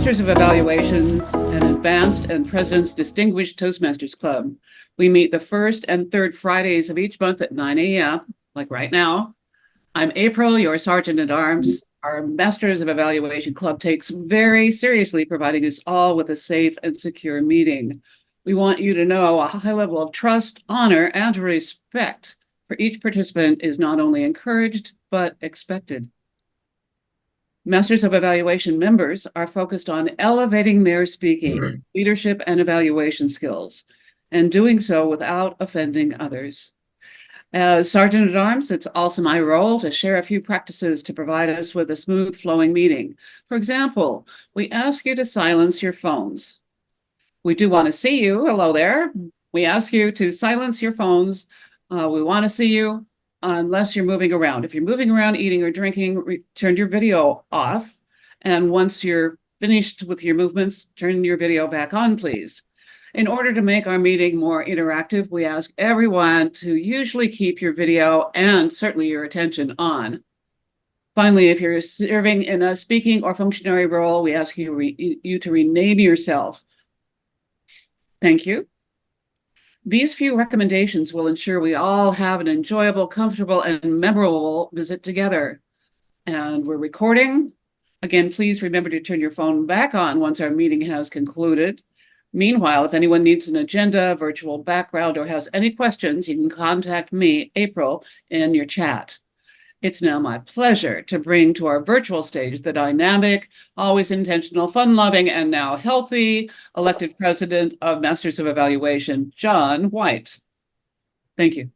Masters of Evaluations, an advanced and President's Distinguished Toastmasters Club. We meet the first and third Fridays of each month at 9 a.m., like right now. I'm April, your Sergeant at Arms. Our Masters of Evaluation Club takes very seriously providing us all with a safe and secure meeting. We want you to know a high level of trust, honor, and respect for each participant is not only encouraged, but expected. Masters of Evaluation members are focused on elevating their speaking, leadership, and evaluation skills, and doing so without offending others. As Sergeant at Arms, it's also my role to share a few practices to provide us with a smooth flowing meeting. For example, we ask you to silence your phones. We do want to see you. Hello there. We ask you to silence your phones. We want to see you unless you're moving around. If you're moving around, eating or drinking, turn your video off. And once you're finished with your movements, turn your video back on, please. In order to make our meeting more interactive, we ask everyone to usually keep your video and certainly your attention on. Finally, if you're serving in a speaking or functionary role, we ask you to rename yourself. Thank you. These few recommendations will ensure we all have an enjoyable, comfortable, and memorable visit together. And we're recording. Again, please remember to turn your phone back on once our meeting has concluded. Meanwhile, if anyone needs an agenda, virtual background, or has any questions, you can contact me, April, in your chat. It's now my pleasure to bring to our virtual stage the dynamic, always intentional, fun-loving, and now healthy elected president of Masters of Evaluation, Jon White. Thank you. Thank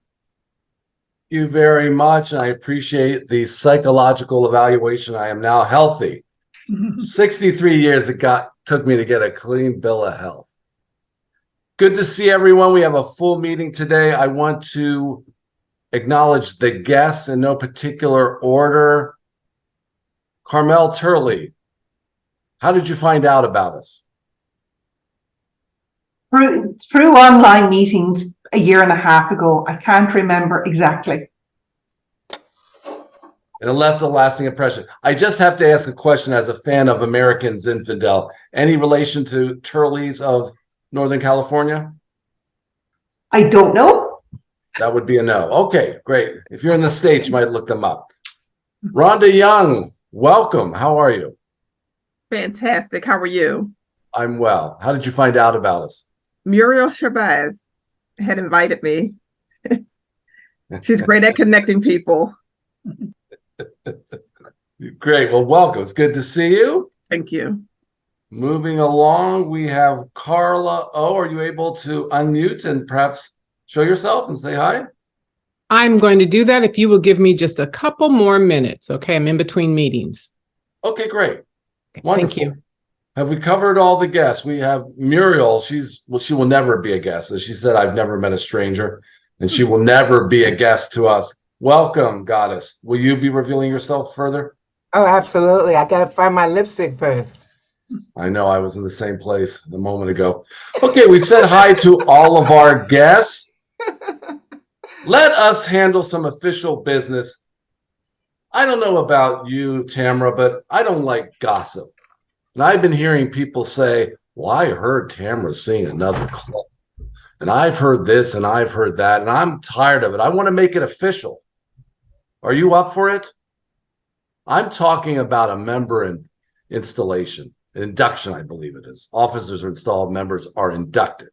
you very much. I appreciate the psychological evaluation. I am now healthy. 63 years it took me to get a clean bill of health. Good to see everyone. We have a full meeting today. I want to acknowledge the guests in no particular order. Carmel Turley, how did you find out about us? Through online meetings a year and a half ago. I can't remember exactly. And it left a lasting impression. I just have to ask a question as a fan of Americans Infidel. Any relation to Turleys of Northern California? I don't know. That would be a no. Okay, great. If you're in the States, you might look them up. Rhonda Young, welcome. How are you? Fantastic. How are you? I'm well. How did you find out about us? Muriel Shabazz had invited me. She's great at connecting people. Great. Well, welcome. It's good to see you. Thank you. Moving along, we have Carla O. Are you able to unmute and perhaps show yourself and say hi? I'm going to do that if you will give me just a couple more minutes. Okay, I'm in between meetings. Okay, great. Okay, Wonderful. thank you. Have we covered all the guests? We have Muriel. She will never be a guest. As she said, I've never met a stranger, and she will never be a guest to us. Welcome, Goddess. Will you be revealing yourself further? Oh, absolutely. I got to find my lipstick first. I know, I was in the same place a moment ago. Okay, we said hi to all of our guests. Let us handle some official business. I don't know about you, Tamara, but I don't like gossip. And I've been hearing people say, well, I heard Tamara's seeing another club. And I've heard this and I've heard that. And I'm tired of it. I want to make it official. Are you up for it? I'm talking about a member installation, an induction, I believe it is. Officers are installed, members are inducted.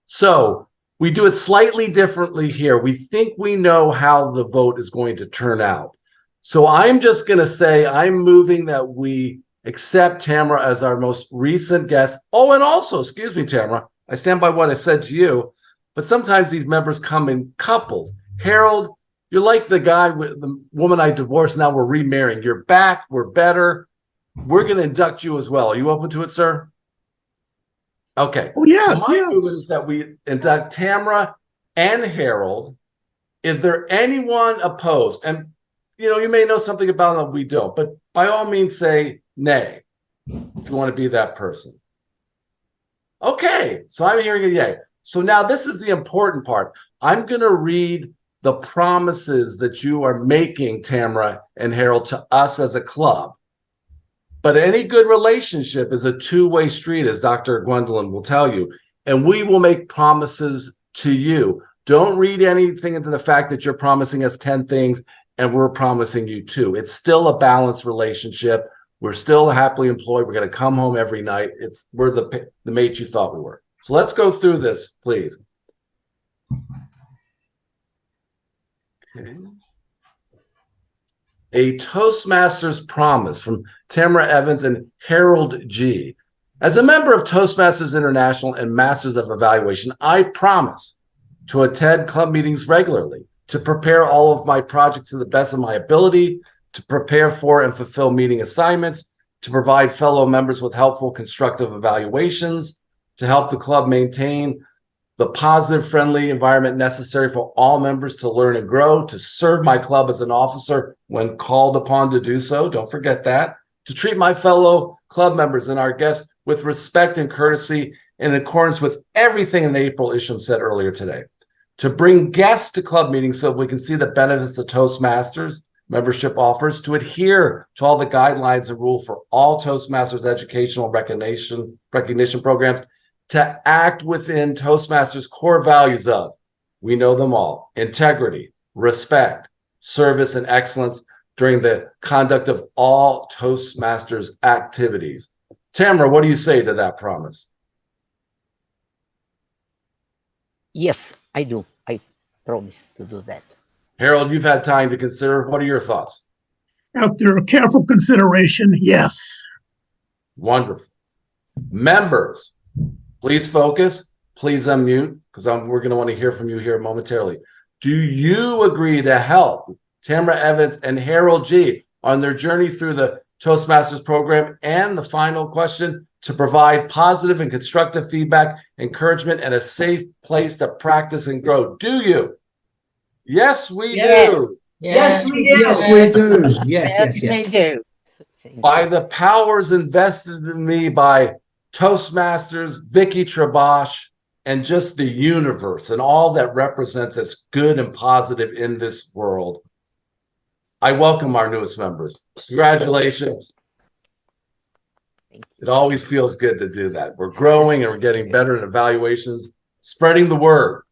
So we do it slightly differently here. We think we know how the vote is going to turn out. So I'm just going to say I'm moving that we accept Tamara as our most recent guest. Oh, and also, excuse me, Tamara, I stand by what I said to you, but sometimes these members come in couples. Harold, you're like the guy with the woman I divorced, now we're remarrying. You're back, we're better. We're going to induct you as well. Are you open to it, sir? Okay. Oh, yes, so my yes. movement is that we induct Tamara and Harold. Is there anyone opposed? And, you may know something about them we don't, but by all means say nay if you want to be that person. Okay, so I'm hearing a yay. So now this is the important part. I'm going to read the promises that you are making, Tamara and Harold, to us as a club. But any good relationship is a two-way street, as Dr. Gwendolyn will tell you. And we will make promises to you. Don't read anything into the fact that you're promising us 10 things and we're promising you 2. It's still a balanced relationship. We're still happily employed. We're going to come home every night. We're the mates you thought we were. So let's go through this, please. Okay. A Toastmasters promise from Tamara Evans and Harold G. As a member of Toastmasters International and Masters of Evaluation, I promise to attend club meetings regularly, to prepare all of my projects to the best of my ability, to prepare for and fulfill meeting assignments, to provide fellow members with helpful, constructive evaluations, to help the club maintain the positive, friendly environment necessary for all members to learn and grow, to serve my club as an officer when called upon to do so. Don't forget that. To treat my fellow club members and our guests with respect and courtesy in accordance with everything that April Isham said earlier today. To bring guests to club meetings so we can see the benefits of Toastmasters membership offers, to adhere to all the guidelines and rules for all Toastmasters educational recognition programs, to act within Toastmasters core values of, we know them all, integrity, respect, service, and excellence during the conduct of all Toastmasters activities. Tamara, what do you say to that promise? Yes, I do. I promise to do that. Harold, you've had time to consider. What are your thoughts? After a careful consideration, yes. Wonderful. Members, please focus. Please unmute, because we're going to want to hear from you here momentarily. Do you agree to help Tamara Evans and Harold G. on their journey through the Toastmasters program? And the final question, to provide positive and constructive feedback, encouragement, and a safe place to practice and grow. Do you? Yes, we do. Yes, we do. Yes, we do. Yes, they do. By the powers invested in me by Toastmasters, Vicky Trabosh, and just the universe and all that represents as good and positive in this world, I welcome our newest members. Congratulations. It always feels good to do that. We're growing and we're getting better at evaluations, spreading the word,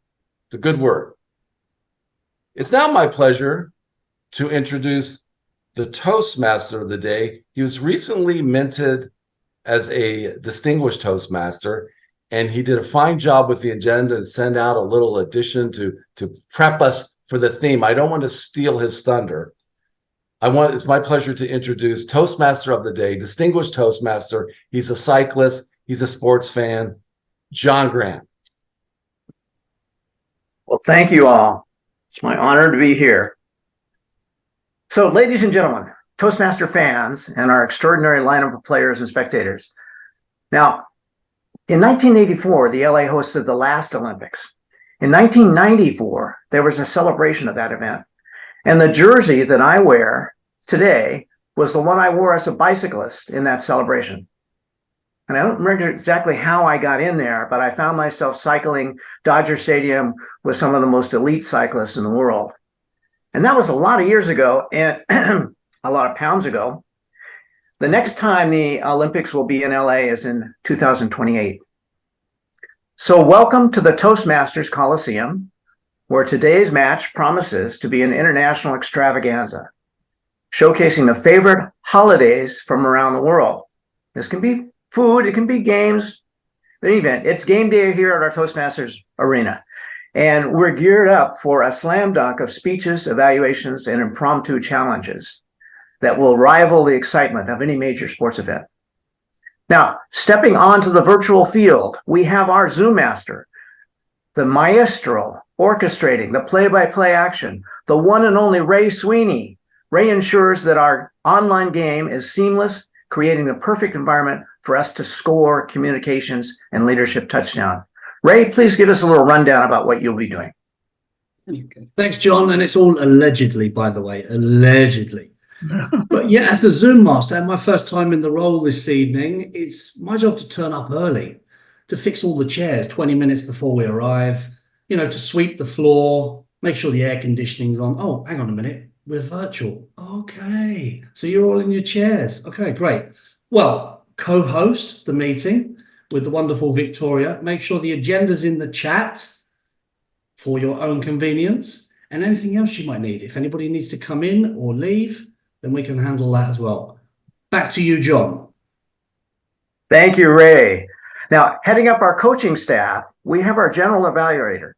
the good word. It's now my pleasure to introduce the Toastmaster of the day. He was recently minted as a distinguished Toastmaster, and he did a fine job with the agenda and sent out a little addition to prep us for the theme. I don't want to steal his thunder. It's my pleasure to introduce Toastmaster of the day, distinguished Toastmaster. He's a cyclist. He's a sports fan, John Grant. Well, thank you all. It's my honor to be here. So, ladies and gentlemen, Toastmaster fans, and our extraordinary lineup of players and spectators. Now, in 1984, the LA hosted the last Olympics. In 1994, there was a celebration of that event. And the jersey that I wear today was the one I wore as a bicyclist in that celebration. And I don't remember exactly how I got in there, but I found myself cycling Dodger Stadium with some of the most elite cyclists in the world. And that was a lot of years ago and a lot of pounds ago. The next time the Olympics will be in LA is in 2028. So welcome to the Toastmasters Coliseum, where today's match promises to be an international extravaganza, showcasing the favorite holidays from around the world. This can be food, it can be games, but in any event, it's game day here at our Toastmasters arena. And we're geared up for a slam dunk of speeches, evaluations, and impromptu challenges that will rival the excitement of any major sports event. Now, stepping onto the virtual field, we have our Zoom master, the maestro orchestrating the play-by-play action, the one and only Ray Sweeney. Ray ensures that our online game is seamless, creating the perfect environment for us to score communications and leadership touchdown. Ray, please give us a little rundown about what you'll be doing. Thanks, John. And it's all allegedly, by the way, allegedly. But yeah, as the Zoom master, my first time in the role this evening, it's my job to turn up early, to fix all the chairs 20 minutes before we arrive, to sweep the floor, make sure the air conditioning's on. Oh, hang on a minute. We're virtual. Okay. So you're all in your chairs. Okay, great. Well, co-host the meeting with the wonderful Victoria. Make sure the agenda's in the chat for your own convenience, and anything else you might need. If anybody needs to come in or leave, then we can handle that as well. Back to you, John. Thank you, Ray. Now, heading up our coaching staff, we have our general evaluator,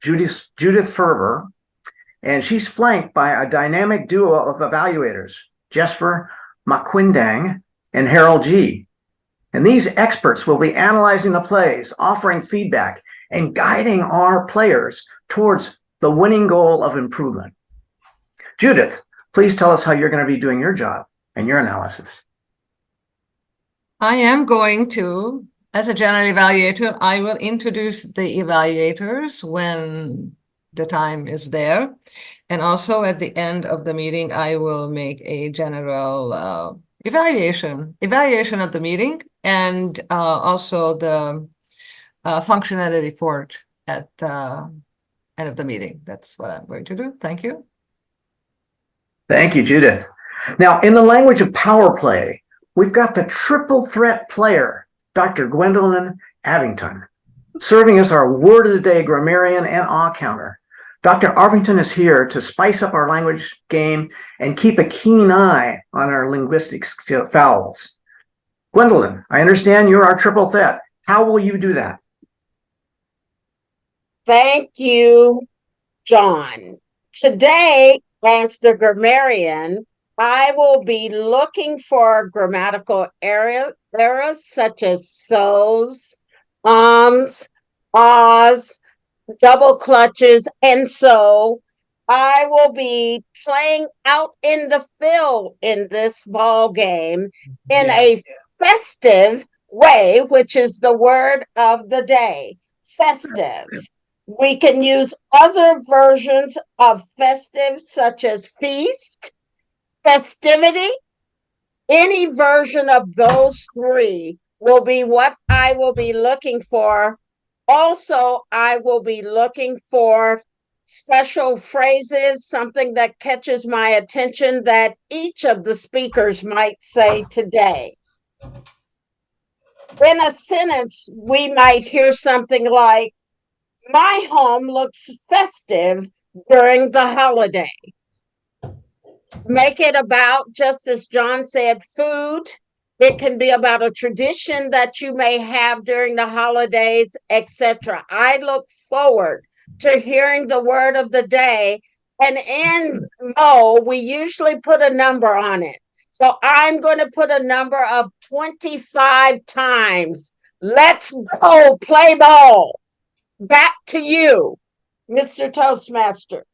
Judith Ferber, and she's flanked by a dynamic duo of evaluators, Jesper McQuindang and Harold G. And these experts will be analyzing the plays, offering feedback, and guiding our players towards the winning goal of improvement. Judith, please tell us how you're going to be doing your job and your analysis. I am going to, as a general evaluator, I will introduce the evaluators when the time is there. And also at the end of the meeting, I will make a general evaluation of the meeting, and also the functionality report at the end of the meeting. That's what I'm going to do. Thank you. Thank you, Judith. Now, in the language of power play, we've got the triple threat player, Dr. Gwendolyn Abington, serving as our word of the day grammarian and awe counter. Dr. Arvington is here to spice up our language game and keep a keen eye on our linguistic fouls. Gwendolyn, I understand you're our triple threat. How will you do that? Thank you, John. Today, as the grammarian, I will be looking for grammatical errors such as so's, ahs, double clutches, and so I will be playing out in the field in this ball game in a festive way, which is the word of the day, festive. We can use other versions of festive, such as feast, festivity. Any version of those three will be what I will be looking for. Also, I will be looking for special phrases, something that catches my attention that each of the speakers might say today. In a sentence, we might hear something like, my home looks festive during the holiday. Make it about, just as John said, food. It can be about a tradition that you may have during the holidays, etc. I look forward to hearing the word of the day. And in MoE, we usually put a number on it. So I'm going to put a number of 25 times. Let's go play ball. Back to you, Mr. Toastmaster.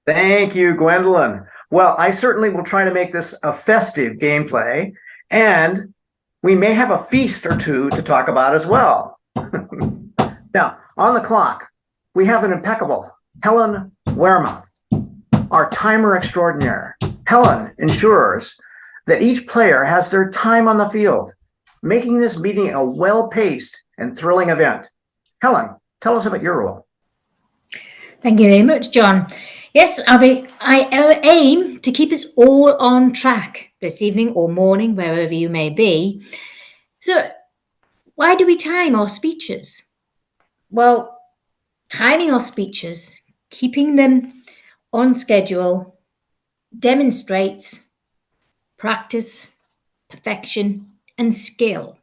Thank you, Gwendolyn. Well, I certainly will try to make this a festive gameplay, and we may have a feast or two to talk about as well. Now, on the clock, we have an impeccable Helen Wehrmuth, our timer extraordinaire. Helen ensures that each player has their time on the field, making this meeting a well-paced and thrilling event. Helen, tell us about your role. Thank you very much, John. Yes, I aim to keep us all on track this evening or morning, wherever you may be. So why do we time our speeches? Well, timing our speeches, keeping them on schedule, demonstrates practice, perfection, and skill.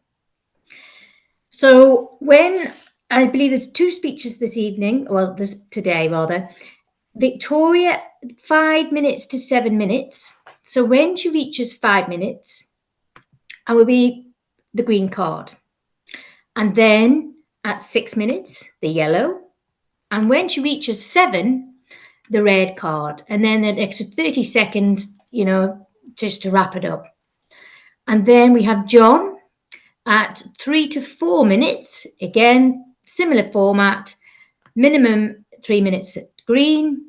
So when I believe there's two speeches this evening, well, today rather, Victoria, 5 minutes to 7 minutes. So when she reaches 5 minutes, I will be the green card. And then at 6 minutes, the yellow. And when she reaches 7, the red card. And then an extra 30 seconds, just to wrap it up. And then we have John at 3 to 4 minutes. Again, similar format, minimum 3 minutes at green,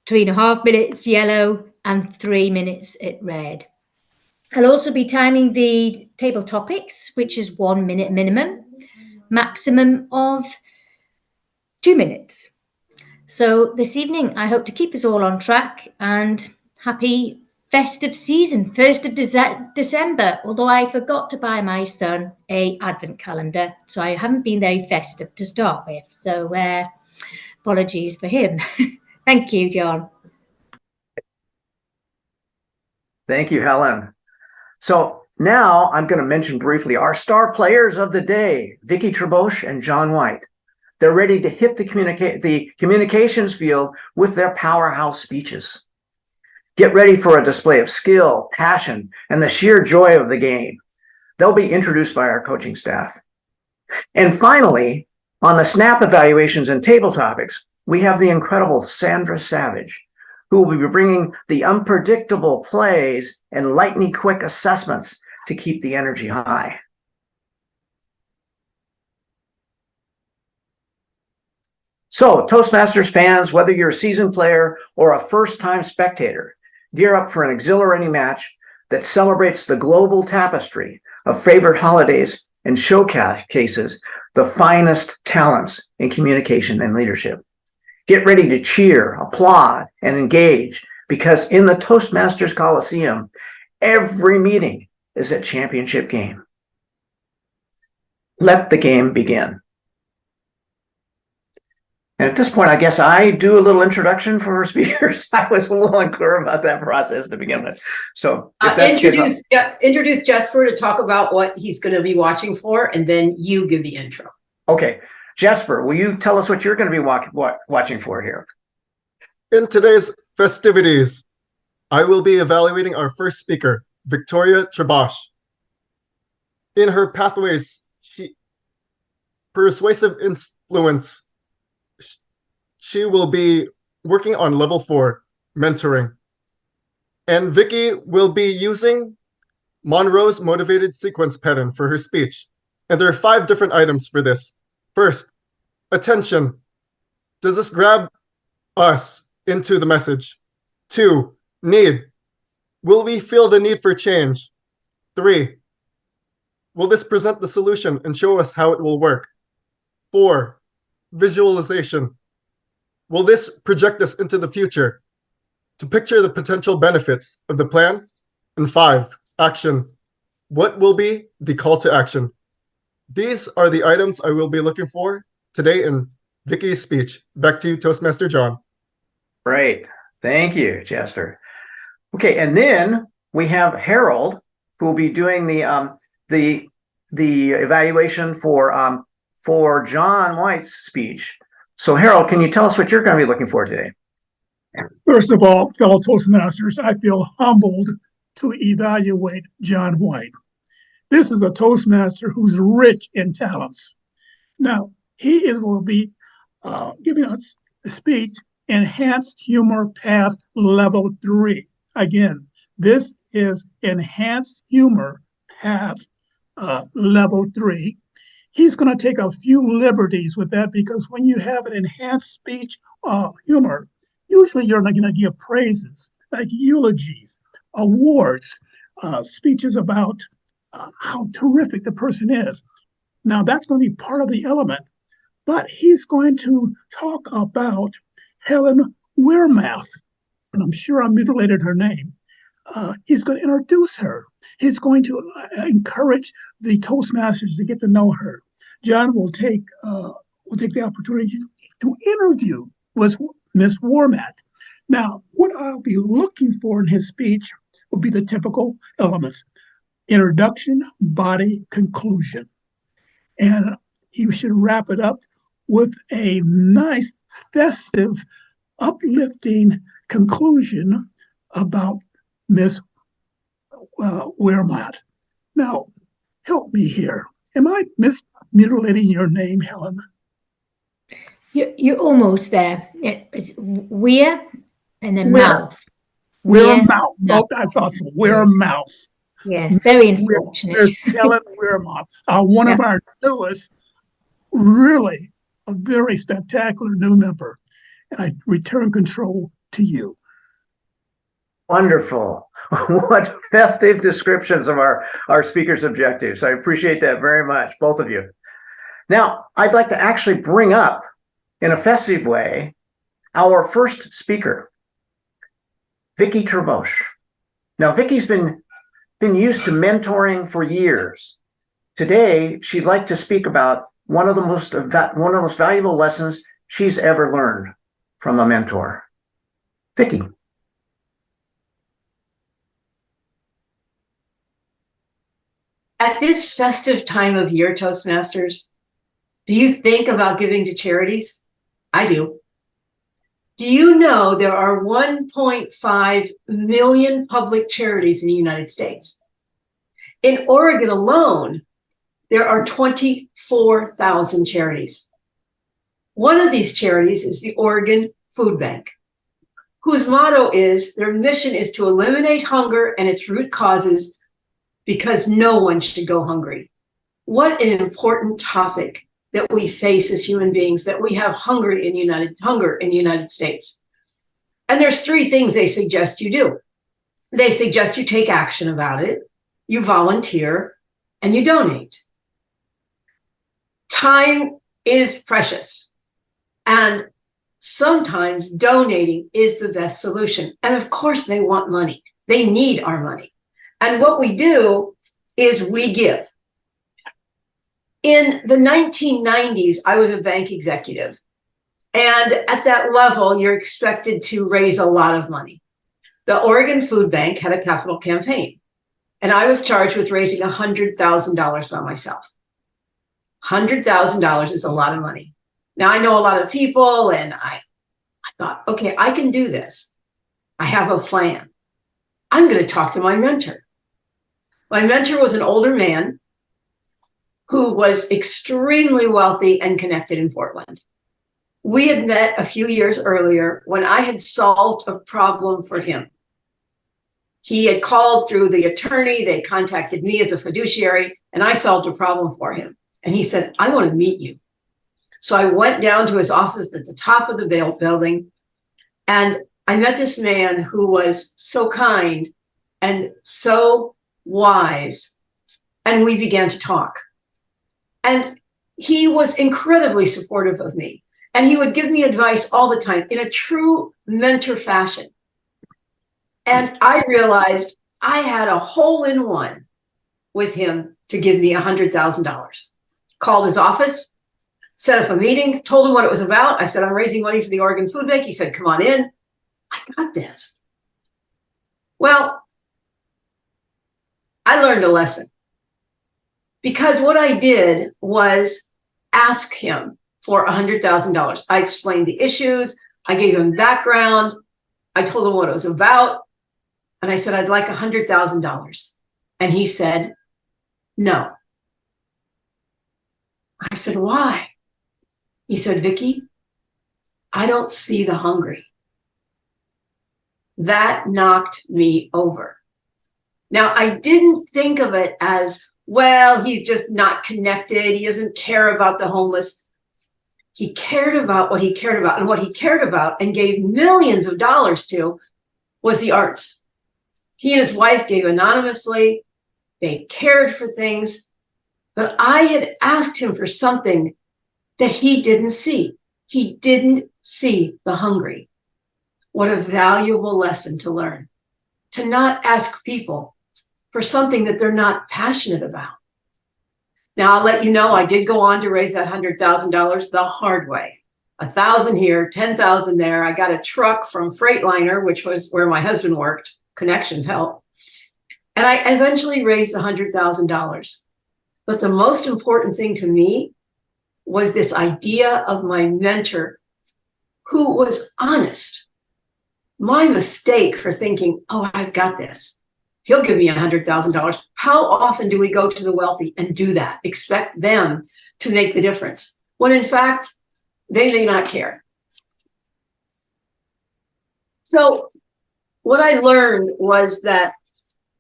3.5 minutes yellow, and 3 minutes at red. I'll also be timing the table topics, which is 1 minute minimum, maximum of 2 minutes. So this evening, I hope to keep us all on track, and happy festive season, 1st of December, although I forgot to buy my son a advent calendar, so I haven't been very festive to start with. So apologies for him. Thank you, John. Thank you, Helen. So now I'm going to mention briefly our star players of the day, Vicky Trebosh and Jon White. They're ready to hit the communications field with their powerhouse speeches. Get ready for a display of skill, passion, and the sheer joy of the game. They'll be introduced by our coaching staff. And finally, on the SNAP evaluations and table topics, we have the incredible Sandra Savage, who will be bringing the unpredictable plays and lightning quick assessments to keep the energy high. So, Toastmasters fans, whether you're a seasoned player or a first-time spectator, gear up for an exhilarating match that celebrates the global tapestry of favorite holidays and showcases the finest talents in communication and leadership. Get ready to cheer, applaud, and engage, because in the Toastmasters Coliseum, every meeting is a championship game. Let the game begin. And at this point, I guess I do a little introduction for our speakers. I was a little unclear about that process to begin with. So if that's introduce Jesper to talk about what he's going to be watching for, and then you give the intro. Okay. Jesper, will you tell us what you're going to be watching for here? In today's festivities, I will be evaluating our first speaker, Victoria Trebosh. In her pathways, persuasive influence, she will be working on level 4, mentoring. And Vicky will be using Monroe's motivated sequence pattern for her speech. And there are 5 different items for this. First, attention. Does this grab us into the message? 2, need. Will we feel the need for change? 3, will this present the solution and show us how it will work? 4, visualization. Will this project us into the future to picture the potential benefits of the plan? And 5, action. What will be the call to action? These are the items I will be looking for today in Vicky's speech. Back to you, Toastmaster John. Great. Thank you, Jesper. Okay, and then we have Harold, who will be doing the evaluation for Jon White's speech. So, Harold, can you tell us what you're going to be looking for today? First of all, fellow Toastmasters, I feel humbled to evaluate Jon White. This is a Toastmaster who's rich in talents. Now, will be giving us a speech, Enhanced Humor Path Level 3. Again, this is Enhanced Humor Path Level 3. He's going to take a few liberties with that, because when you have an enhanced speech humor, usually you're not going to give praises, like eulogies, awards, speeches about how terrific the person is. Now, that's going to be part of the element, but he's going to talk about Helen Wehrmath, and I'm sure I mutilated her name. He's going to introduce her. He's going to encourage the Toastmasters to get to know her. John will take the opportunity to interview with Miss Wehrmath. Now, what I'll be looking for in his speech will be the typical elements: introduction, body, conclusion. And he should wrap it up with a nice, festive, uplifting conclusion about Miss Wehrmath. Now, help me here. Am I mutilating your name, Helen? You're almost there. It's Weir and then Weir. mouth. Wehrmath. Oh, I thought so. Wehrmath. Yes, very unfortunate. Miss Helen Wehrmath, one of our newest, really a very spectacular new member. And I return control to you. Wonderful. What festive descriptions of our speakers' objectives. I appreciate that very much, both of you. Now, I'd like to actually bring up, in a festive way, our first speaker, Vicky Trebosh. Now, Vicky's been used to mentoring for years. Today, she'd like to speak about one of the most valuable lessons she's ever learned from a mentor. Vicky. At this festive time of year, Toastmasters, do you think about giving to charities? I do. Do you know there are 1.5 million public charities in the United States? In Oregon alone, there are 24,000 charities. One of these charities is the Oregon Food Bank, whose motto is their mission is to eliminate hunger and its root causes because no one should go hungry. What an important topic that we face as human beings, that we have hunger in the United States. And there's three things they suggest you do. They suggest you take action about it, you volunteer, and you donate. Time is precious, and sometimes donating is the best solution. And of course they want money. They need our money. And what we do is we give. In the 1990s, I was a bank executive. And at that level, you're expected to raise a lot of money. The Oregon Food Bank had a capital campaign, and I was charged with raising $100,000 by myself. $100,000 is a lot of money. Now, I know a lot of people, and I thought, okay, I can do this. I have a plan. I'm going to talk to my mentor. My mentor was an older man who was extremely wealthy and connected in Portland. We had met a few years earlier when I had solved a problem for him. He had called through the attorney, they contacted me as a fiduciary, and I solved a problem for him. And he said, I want to meet you. So I went down to his office at the top of the building, and I met this man who was so kind and so wise, and we began to talk. And he was incredibly supportive of me, and he would give me advice all the time in a true mentor fashion. And I realized I had a hole-in-one with him to give me $100,000. Called his office, set up a meeting, told him what it was about. I said, I'm raising money for the Oregon Food Bank. He said, come on in. I got this. Well, I learned a lesson, because what I did was ask him for $100,000. I explained the issues. I gave him background. I told him what it was about. And I said, I'd like $100,000. And he said, no. I said, why? He said, Vicky, I don't see the hungry. That knocked me over. Now, I didn't think of it as, well, he's just not connected. He doesn't care about the homeless. He cared about what he cared about. And what he cared about and gave millions of dollars to was the arts. He and his wife gave anonymously. They cared for things. But I had asked him for something that he didn't see. He didn't see the hungry. What a valuable lesson to learn. To not ask people for something that they're not passionate about. Now, I'll let you know, I did go on to raise that $100,000 the hard way. 1,000 here, 10,000 there. I got a truck from Freightliner, which was where my husband worked. Connections help. And I eventually raised $100,000. But the most important thing to me was this idea of my mentor, who was honest. My mistake for thinking, oh, I've got this. He'll give me $100,000. How often do we go to the wealthy and do that? Expect them to make the difference, when in fact, they may not care. So what I learned was that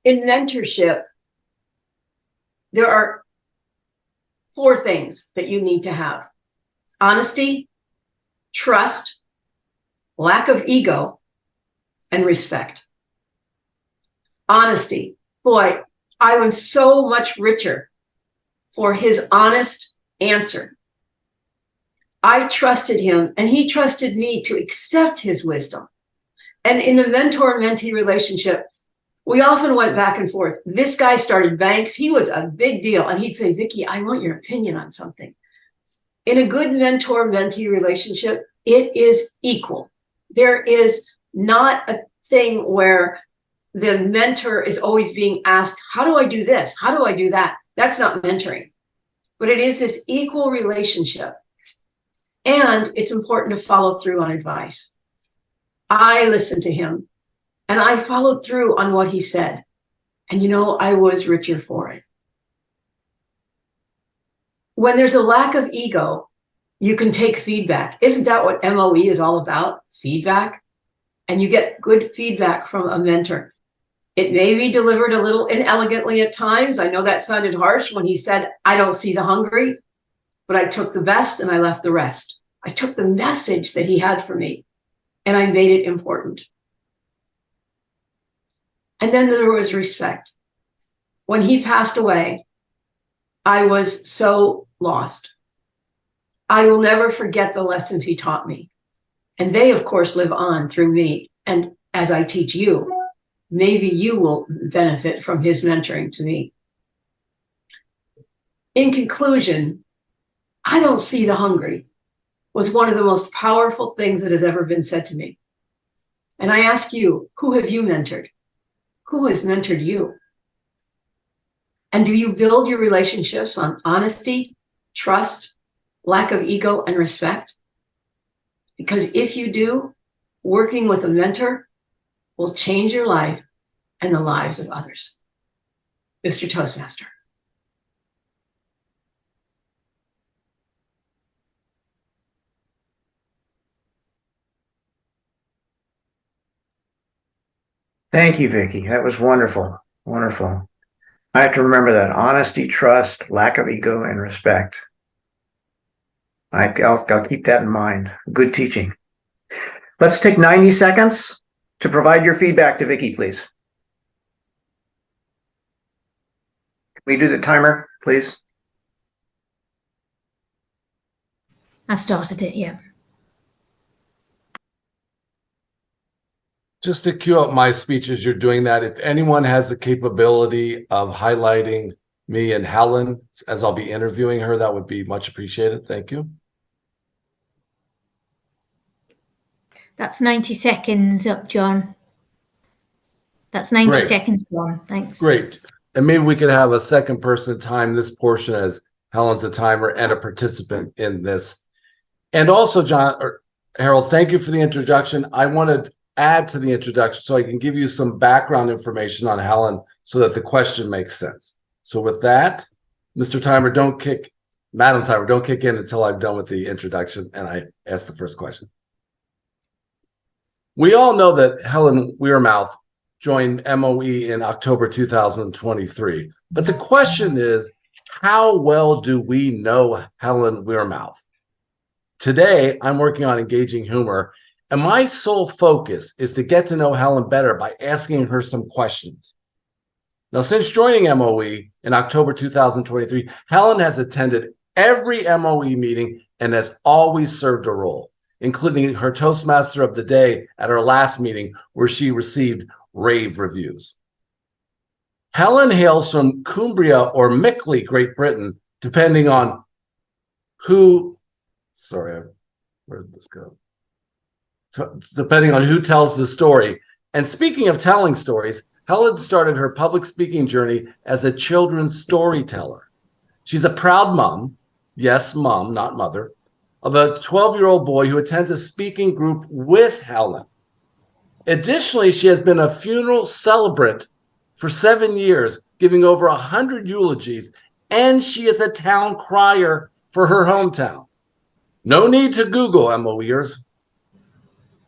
in mentorship, there are 4 things that you need to have: honesty, trust, lack of ego, and respect. Honesty. Boy, I was so much richer for his honest answer. I trusted him, and he trusted me to accept his wisdom. And in the mentor-mentee relationship, We often went back and forth. This guy started banks. He was a big deal. And he'd say, Vicki, I want your opinion on something. In a good mentor-mentee relationship, it is equal. There is not a thing where the mentor is always being asked, how do I do this? How do I do that? That's not mentoring. But it is this equal relationship. And it's important to follow through on advice. I listened to him and I followed through on what he said. And you know, I was richer for it. When there's a lack of ego, you can take feedback. Isn't that what MoE is all about? Feedback. And you get good feedback from a mentor. It may be delivered a little inelegantly at times. I know that sounded harsh when he said, I don't see the hungry, but I took the best and I left the rest. I took the message that he had for me and I made it important. And then there was respect. When he passed away, I was so lost. I will never forget the lessons he taught me. And they, of course, live on through me. And as I teach you, maybe you will benefit from his mentoring to me. In conclusion, I don't see the hungry was one of the most powerful things that has ever been said to me. And I ask you, who have you mentored? Who has mentored you? And do you build your relationships on honesty, trust, lack of ego, and respect? Because if you do, working with a mentor will change your life and the lives of others. Mr. Toastmaster. Thank you, Vicki. That was wonderful. Wonderful. I have to remember that. Honesty, trust, lack of ego, and respect. I'll keep that in mind. Good teaching. Let's take 90 seconds to provide your feedback to Vicki, please. Can we do the timer, please? I started it, yeah. Just to cue up my speech as you're doing that, if anyone has the capability of highlighting me and Helen as I'll be interviewing her, that would be much appreciated. Thank you. That's 90 seconds up, John. That's 90 Great. seconds gone. Thanks. Great. And maybe we could have a second person time this portion as Helen's a timer and a participant in this. And also, John or Harold, thank you for the introduction. I want to add to the introduction so I can give you some background information on Helen so that the question makes sense. So with that, Mr. Timer, Madam Timer, don't kick in until I'm done with the introduction and I ask the first question. We all know that Helen Weirmouth joined MoE in October 2023. But the question is, how well do we know Helen Weirmouth? Today, I'm working on engaging humor, and my sole focus is to get to know Helen better by asking her some questions. Now, since joining MoE in October 2023, Helen has attended every MoE meeting and has always served a role, including her Toastmaster of the Day at our last meeting, where she received rave reviews. Helen hails from Cumbria or Mickley, Great Britain, depending on who, where did this go? Depending on who tells the story. And speaking of telling stories, Helen started her public speaking journey as a children's storyteller. She's a proud mom, yes, mom, not mother, of a 12-year-old boy who attends a speaking group with Helen. Additionally, she has been a funeral celebrant for 7 years, giving over 100 eulogies, and she is a town crier for her hometown. No need to Google, MoEers.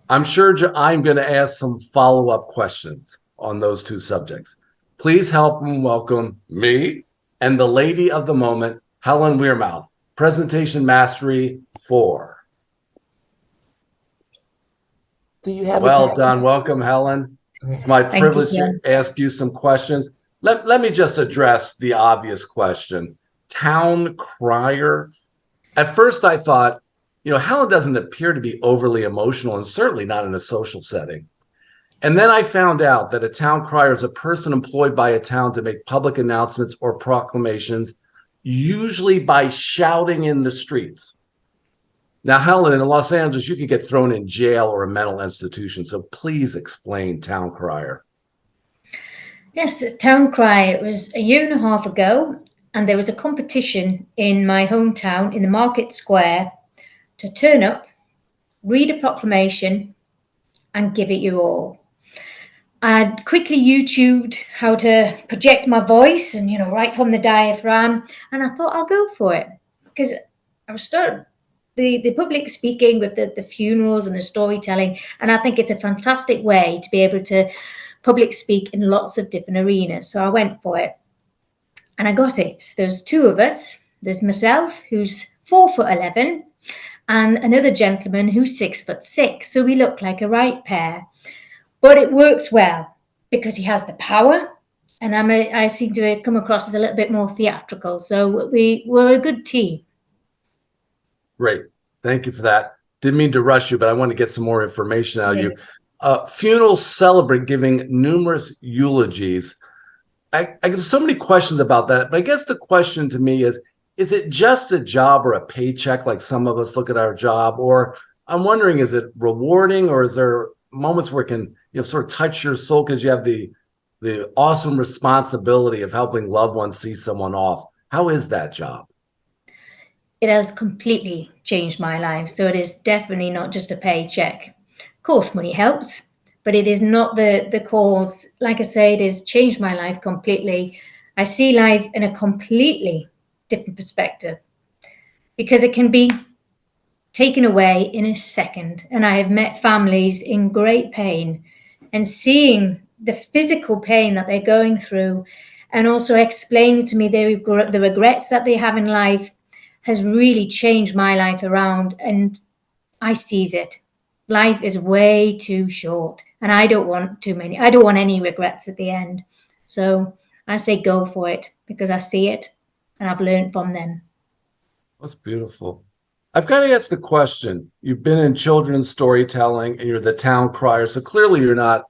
I'm sure I'm going to ask some follow-up questions on those two subjects. Please help and welcome me and the lady of the moment, Helen Weirmouth, Presentation Mastery 4. Do you have Well done. Welcome, Helen. It's my privilege to ask you some questions. Let me just address the obvious question. Town crier. At first, I thought, Helen doesn't appear to be overly emotional and certainly not in a social setting. And then I found out that a town crier is a person employed by a town to make public announcements or proclamations, usually by shouting in the streets. Now, Helen, in Los Angeles, you could get thrown in jail or a mental institution. So please explain town crier. Yes, the town crier. It was a year and a half ago, and there was a competition in my hometown in the market square to turn up, read a proclamation, and give it your all. I'd quickly YouTubed how to project my voice and, right from the diaphragm. And I thought I'll go for it because I was starting the public speaking with the funerals and the storytelling. And I think it's a fantastic way to be able to public speak in lots of different arenas. So I went for it and I got it. There's two of us. There's myself, who's 4'11", and another gentleman who's 6'6". So we look like a right pair. But it works well because he has the power, and I seem to come across as a little bit more theatrical. So we're a good team. Great. Thank you for that. Didn't mean to rush you, but I want to get some more information out of you. Funerals celebrate giving numerous eulogies. I get so many questions about that, but I guess the question to me is it just a job or a paycheck like some of us look at our job? Or I'm wondering, is it rewarding, or is there moments where it can sort of touch your soul because you have the awesome responsibility of helping loved ones see someone off? How is that job? It has completely changed my life. So it is definitely not just a paycheck. Of course, money helps, but it is not the cause. Like I say, it has changed my life completely. I see life in a completely different perspective because it can be taken away in a second. And I have met families in great pain, and seeing the physical pain that they're going through and also explaining to me the regrets that they have in life has really changed my life around, and I seize it. Life is way too short, and I don't want too many. I don't want any regrets at the end. So I say go for it because I see it and I've learned from them. That's beautiful. I've got to ask the question. You've been in children's storytelling and you're the town crier. So clearly you're not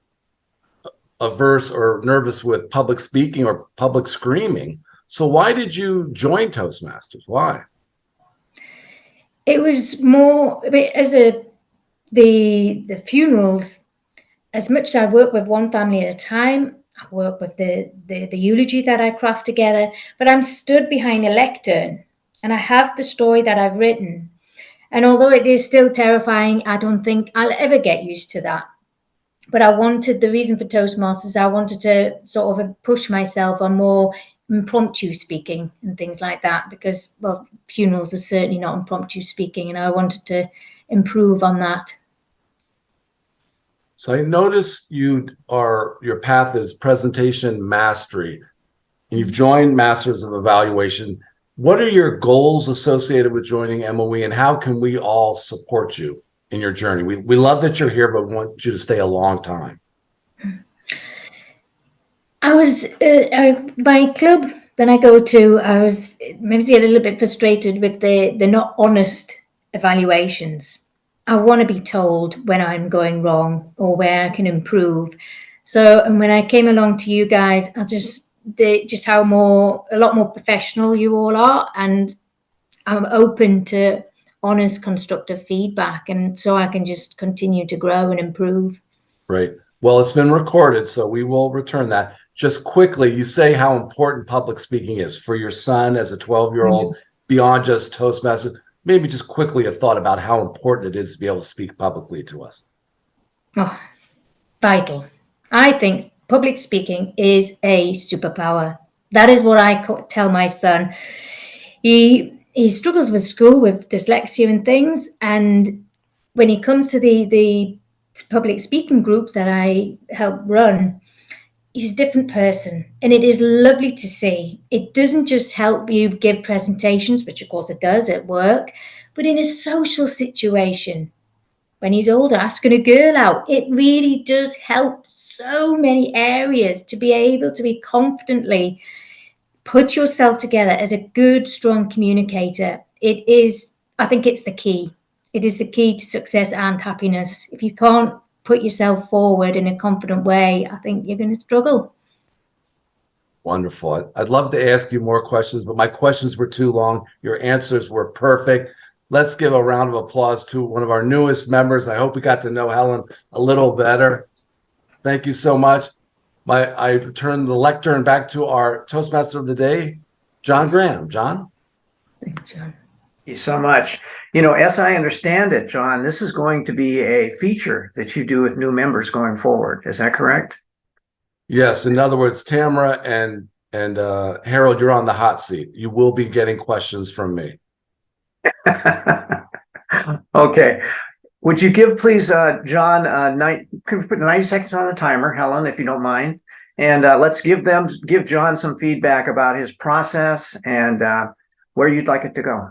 averse or nervous with public speaking or public screaming. So why did you join Toastmasters? Why? It was more as the funerals. As much as I work with one family at a time, I work with the eulogy that I craft together, but I'm stood behind a lectern and I have the story that I've written. And although it is still terrifying, I don't think I'll ever get used to that. But the reason for Toastmasters, I wanted to sort of push myself on more impromptu speaking and things like that, because, well, funerals are certainly not impromptu speaking, and I wanted to improve on that. So I noticed your path is presentation mastery. You've joined Masters of Evaluation. What are your goals associated with joining MoE, and how can we all support you in your journey? We love that you're here, but we want you to stay a long time. I was my club that I go to, I was maybe a little bit frustrated with the not honest evaluations. I want to be told when I'm going wrong or where I can improve. So, and when I came along to you guys, I just how a lot more professional you all are, and I'm open to honest, constructive feedback, and so I can just continue to grow and improve. Right. Well, it's been recorded, so we will return that. Just quickly, you say how important public speaking is for your son as a 12-year-old, beyond just Toastmasters. Maybe just quickly a thought about how important it is to be able to speak publicly to us. Oh, vital. I think public speaking is a superpower. That is what I tell my son. He struggles with school with dyslexia and things, and when he comes to the public speaking group that I help run, he's a different person, and it is lovely to see. It doesn't just help you give presentations, which of course it does at work, but in a social situation. When he's older, asking a girl out, it really does help so many areas to be able to be confidently put yourself together as a good, strong communicator. I think it's the key. It is the key to success and happiness. If you can't put yourself forward in a confident way, I think you're going to struggle. Wonderful. I'd love to ask you more questions, but my questions were too long. Your answers were perfect. Let's give a round of applause to one of our newest members. I hope we got to know Helen a little better. Thank you so much. I return the lectern back to our Toastmaster of the day, John Graham. John? Thanks, John. Thank you so much. You know, as I understand it, John, this is going to be a feature that you do with new members going forward. Is that correct? Yes. In other words, Tamara and Harold, you're on the hot seat. You will be getting questions from me. Okay. Would you give, please, John, could we put 90 seconds on the timer, Helen, if you don't mind? And let's give John some feedback about his process and where you'd like it to go.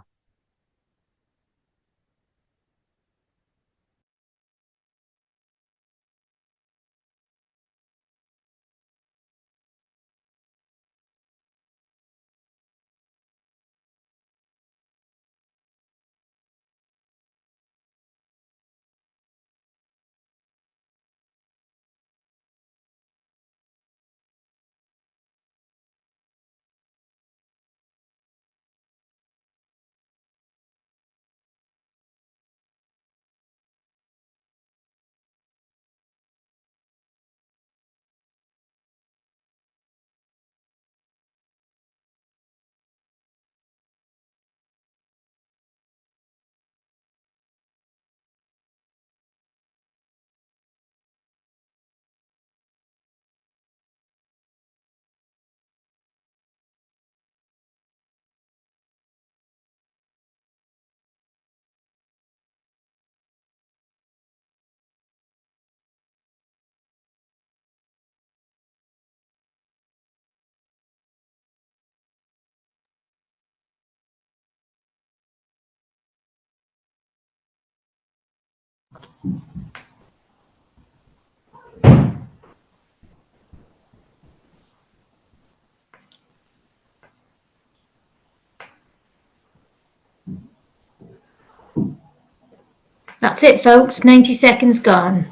That's it, folks. 90 seconds gone.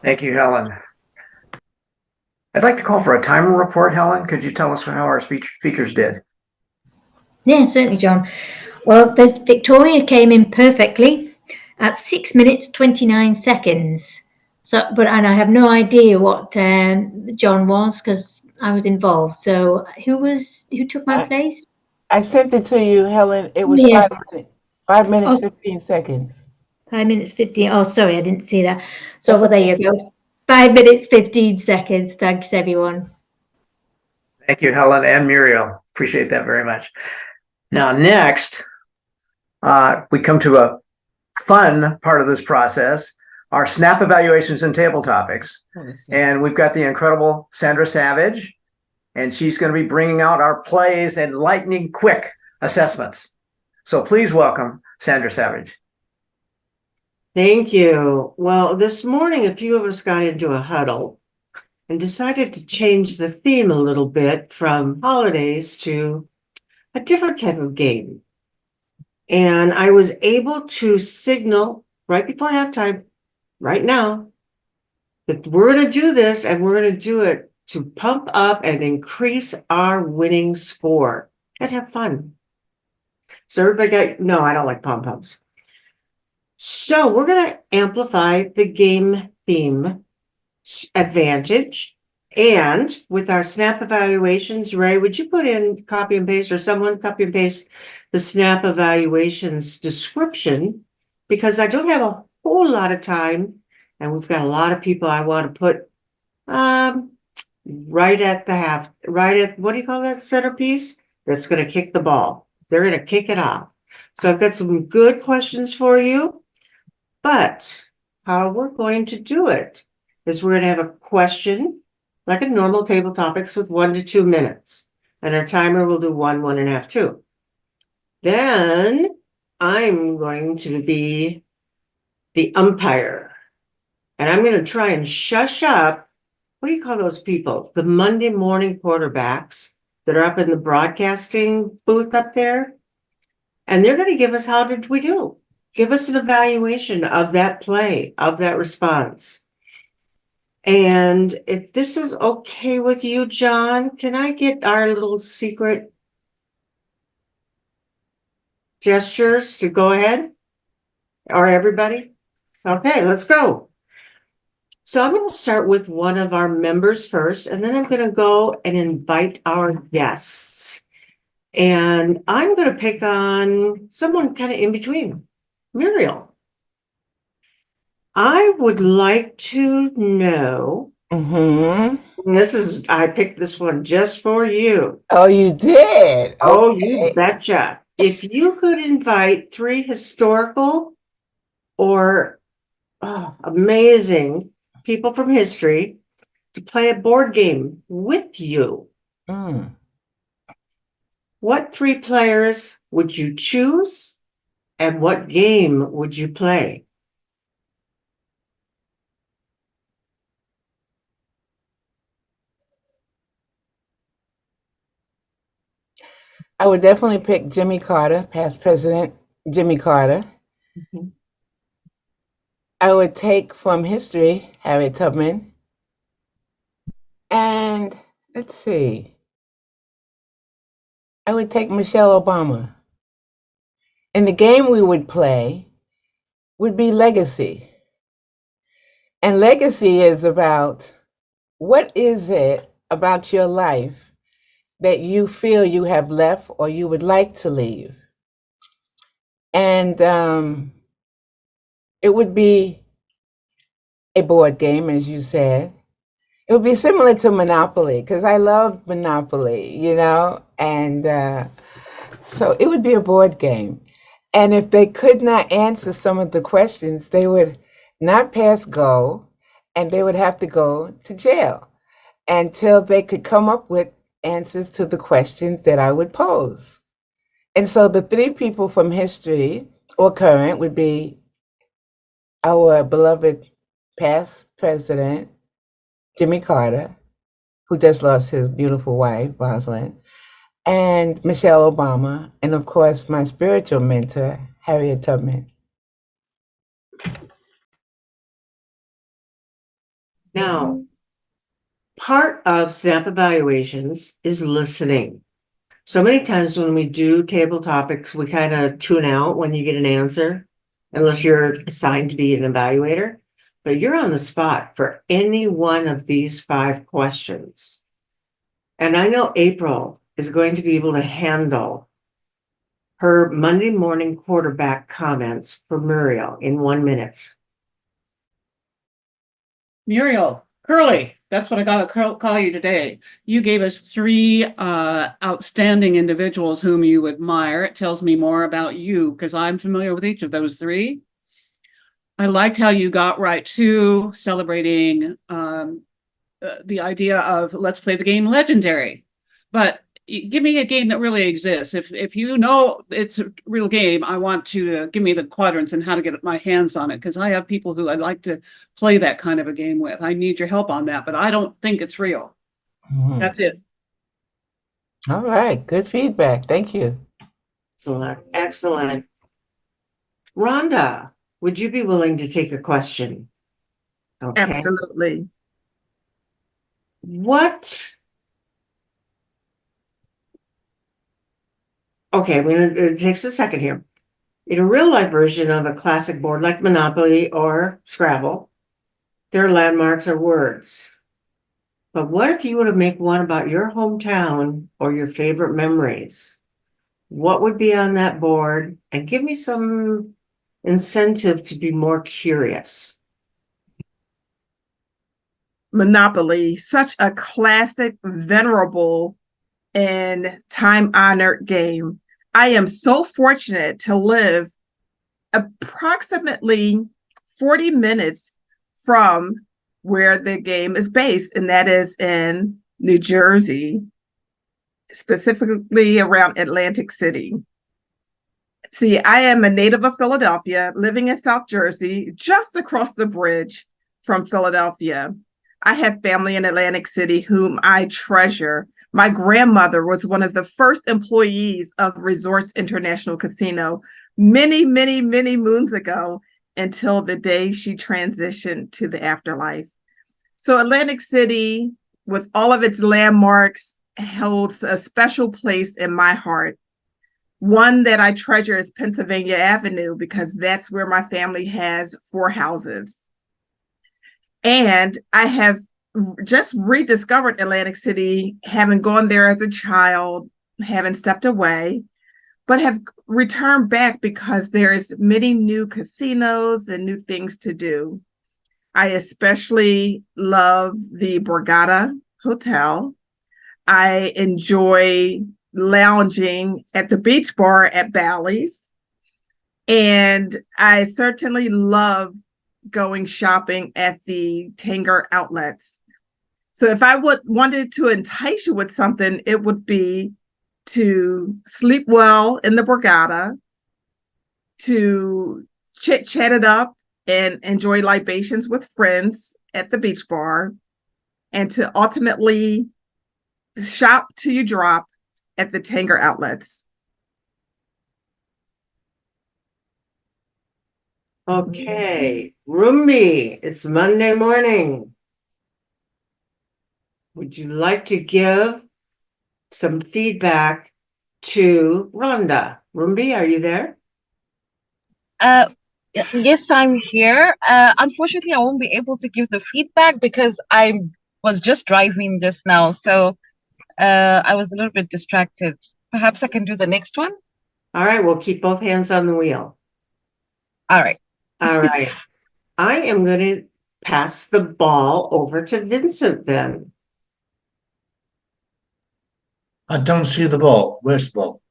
Thank you, Helen. I'd like to call for a timer report, Helen. Could you tell us how our speakers did? Yeah, certainly, John. Well, Victoria came in perfectly at 6 minutes, 29 seconds. And I have no idea what John was because I was involved. So who took my place? I sent it to you, Helen. It was Yes. 5 minutes, 15 seconds. 5 minutes, 15. Oh, sorry, I didn't see that. So, well, there you go. 5 minutes, 15 seconds. Thanks, everyone. Thank you, Helen and Muriel. Appreciate that very much. Now, next, we come to a fun part of this process, our snap evaluations and table topics. And we've got the incredible Sandra Savage, and she's going to be bringing out our plays and lightning quick assessments. So please welcome Sandra Savage. Thank you. Well, this morning, a few of us got into a huddle and decided to change the theme a little bit from holidays to a different type of game. And I was able to signal right before halftime, right now, that we're going to do this and we're going to do it to pump up and increase our winning score and have fun. So everybody no, I don't like pom-poms. So we're going to amplify the game theme advantage. And with our snap evaluations, Ray, would you put in copy and paste, or someone copy and paste the snap evaluations description? Because I don't have a whole lot of time and we've got a lot of people I want to put right at what do you call that centerpiece? That's going to kick the ball. They're going to kick it off. So I've got some good questions for you. But how we're going to do it is we're going to have a question, like a normal table topics, with 1 to 2 minutes. And our timer will do 1, 1.5, 2. Then I'm going to be the umpire. And I'm going to try and shush up, what do you call those people? The Monday morning quarterbacks that are up in the broadcasting booth up there. And they're going to give us how did we do. give us an evaluation of that play, of that response. And if this is okay with you, John, can I get our little secret gestures to go ahead? Or everybody? Okay, let's go. So I'm going to start with one of our members first, and then I'm going to go and invite our guests. And I'm going to pick on someone kind of in between. Muriel. I would like to know. Mm-hmm. I picked this one just for you. Oh, you did? Oh, you Okay. betcha. If you could invite 3 historical or amazing people from history to play a board game with you, what 3 players would you choose and what game would you play? I would definitely pick Jimmy Carter, past President Jimmy Carter. I would take from history Harriet Tubman. And let's see. I would take Michelle Obama. And the game we would play would be Legacy. And Legacy is about what is it about your life that you feel you have left or you would like to leave. And it would be a board game, as you said. It would be similar to Monopoly, because I love Monopoly, you know, and so it would be a board game. And if they could not answer some of the questions, they would not pass go, and they would have to go to jail until they could come up with answers to the questions that I would pose. And so the 3 people from history or current would be our beloved past president, Jimmy Carter, who just lost his beautiful wife, Rosalind, and Michelle Obama, and of course, my spiritual mentor, Harriet Tubman. Now, part of SNAP evaluations is listening. So many times when we do table topics, we kind of tune out when you get an answer, unless you're assigned to be an evaluator. But you're on the spot for any one of these 5 questions. And I know April is going to be able to handle her Monday morning quarterback comments for Muriel in 1 minute. Muriel, Curly, that's what I got to call you today. You gave us 3 outstanding individuals whom you admire. It tells me more about you because I'm familiar with each of those 3. I liked how you got right to celebrating the idea of let's play the game Legendary. But give me a game that really exists. If you know it's a real game, I want you to give me the quadrants and how to get my hands on it, because I have people who I'd like to play that kind of a game with. I need your help on that, but I don't think it's real. That's it. All right, good feedback. Thank you. Excellent. Rhonda, would you be willing to take a question? Okay. Absolutely. Okay, it takes a second here. In a real life version of a classic board like Monopoly or Scrabble, there are landmarks or words. But what if you were to make one about your hometown or your favorite memories? What would be on that board? And give me some incentive to be more curious. Monopoly, such a classic, venerable, and time-honored game. I am so fortunate to live approximately 40 minutes from where the game is based, and that is in New Jersey, specifically around Atlantic City. See, I am a native of Philadelphia, living in South Jersey, just across the bridge from Philadelphia. I have family in Atlantic City whom I treasure. My grandmother was one of the first employees of Resorts International Casino many, many, many moons ago until the day she transitioned to the afterlife. So Atlantic City, with all of its landmarks, holds a special place in my heart. One that I treasure is Pennsylvania Avenue because that's where my family has 4 houses. And I have just rediscovered Atlantic City, having gone there as a child, having stepped away, but have returned back because there's many new casinos and new things to do. I especially love the Borgata Hotel. I enjoy lounging at the beach bar at Bally's. And I certainly love going shopping at the Tanger outlets. So if I wanted to entice you with something, it would be to sleep well in the Borgata, to chit-chat it up and enjoy libations with friends at the beach bar, and to ultimately shop till you drop at the Tanger outlets. Okay, Rumbi, it's Monday morning. Would you like to give some feedback to Rhonda? Rumbi, are you there? Yes, I'm here. Unfortunately, I won't be able to give the feedback because I was just driving just now, so I was a little bit distracted. Perhaps I can do the next one. All right, we'll keep both hands on the wheel. All right. All right. I am going to pass the ball over to Vincent then. I don't see the ball. Where's the ball?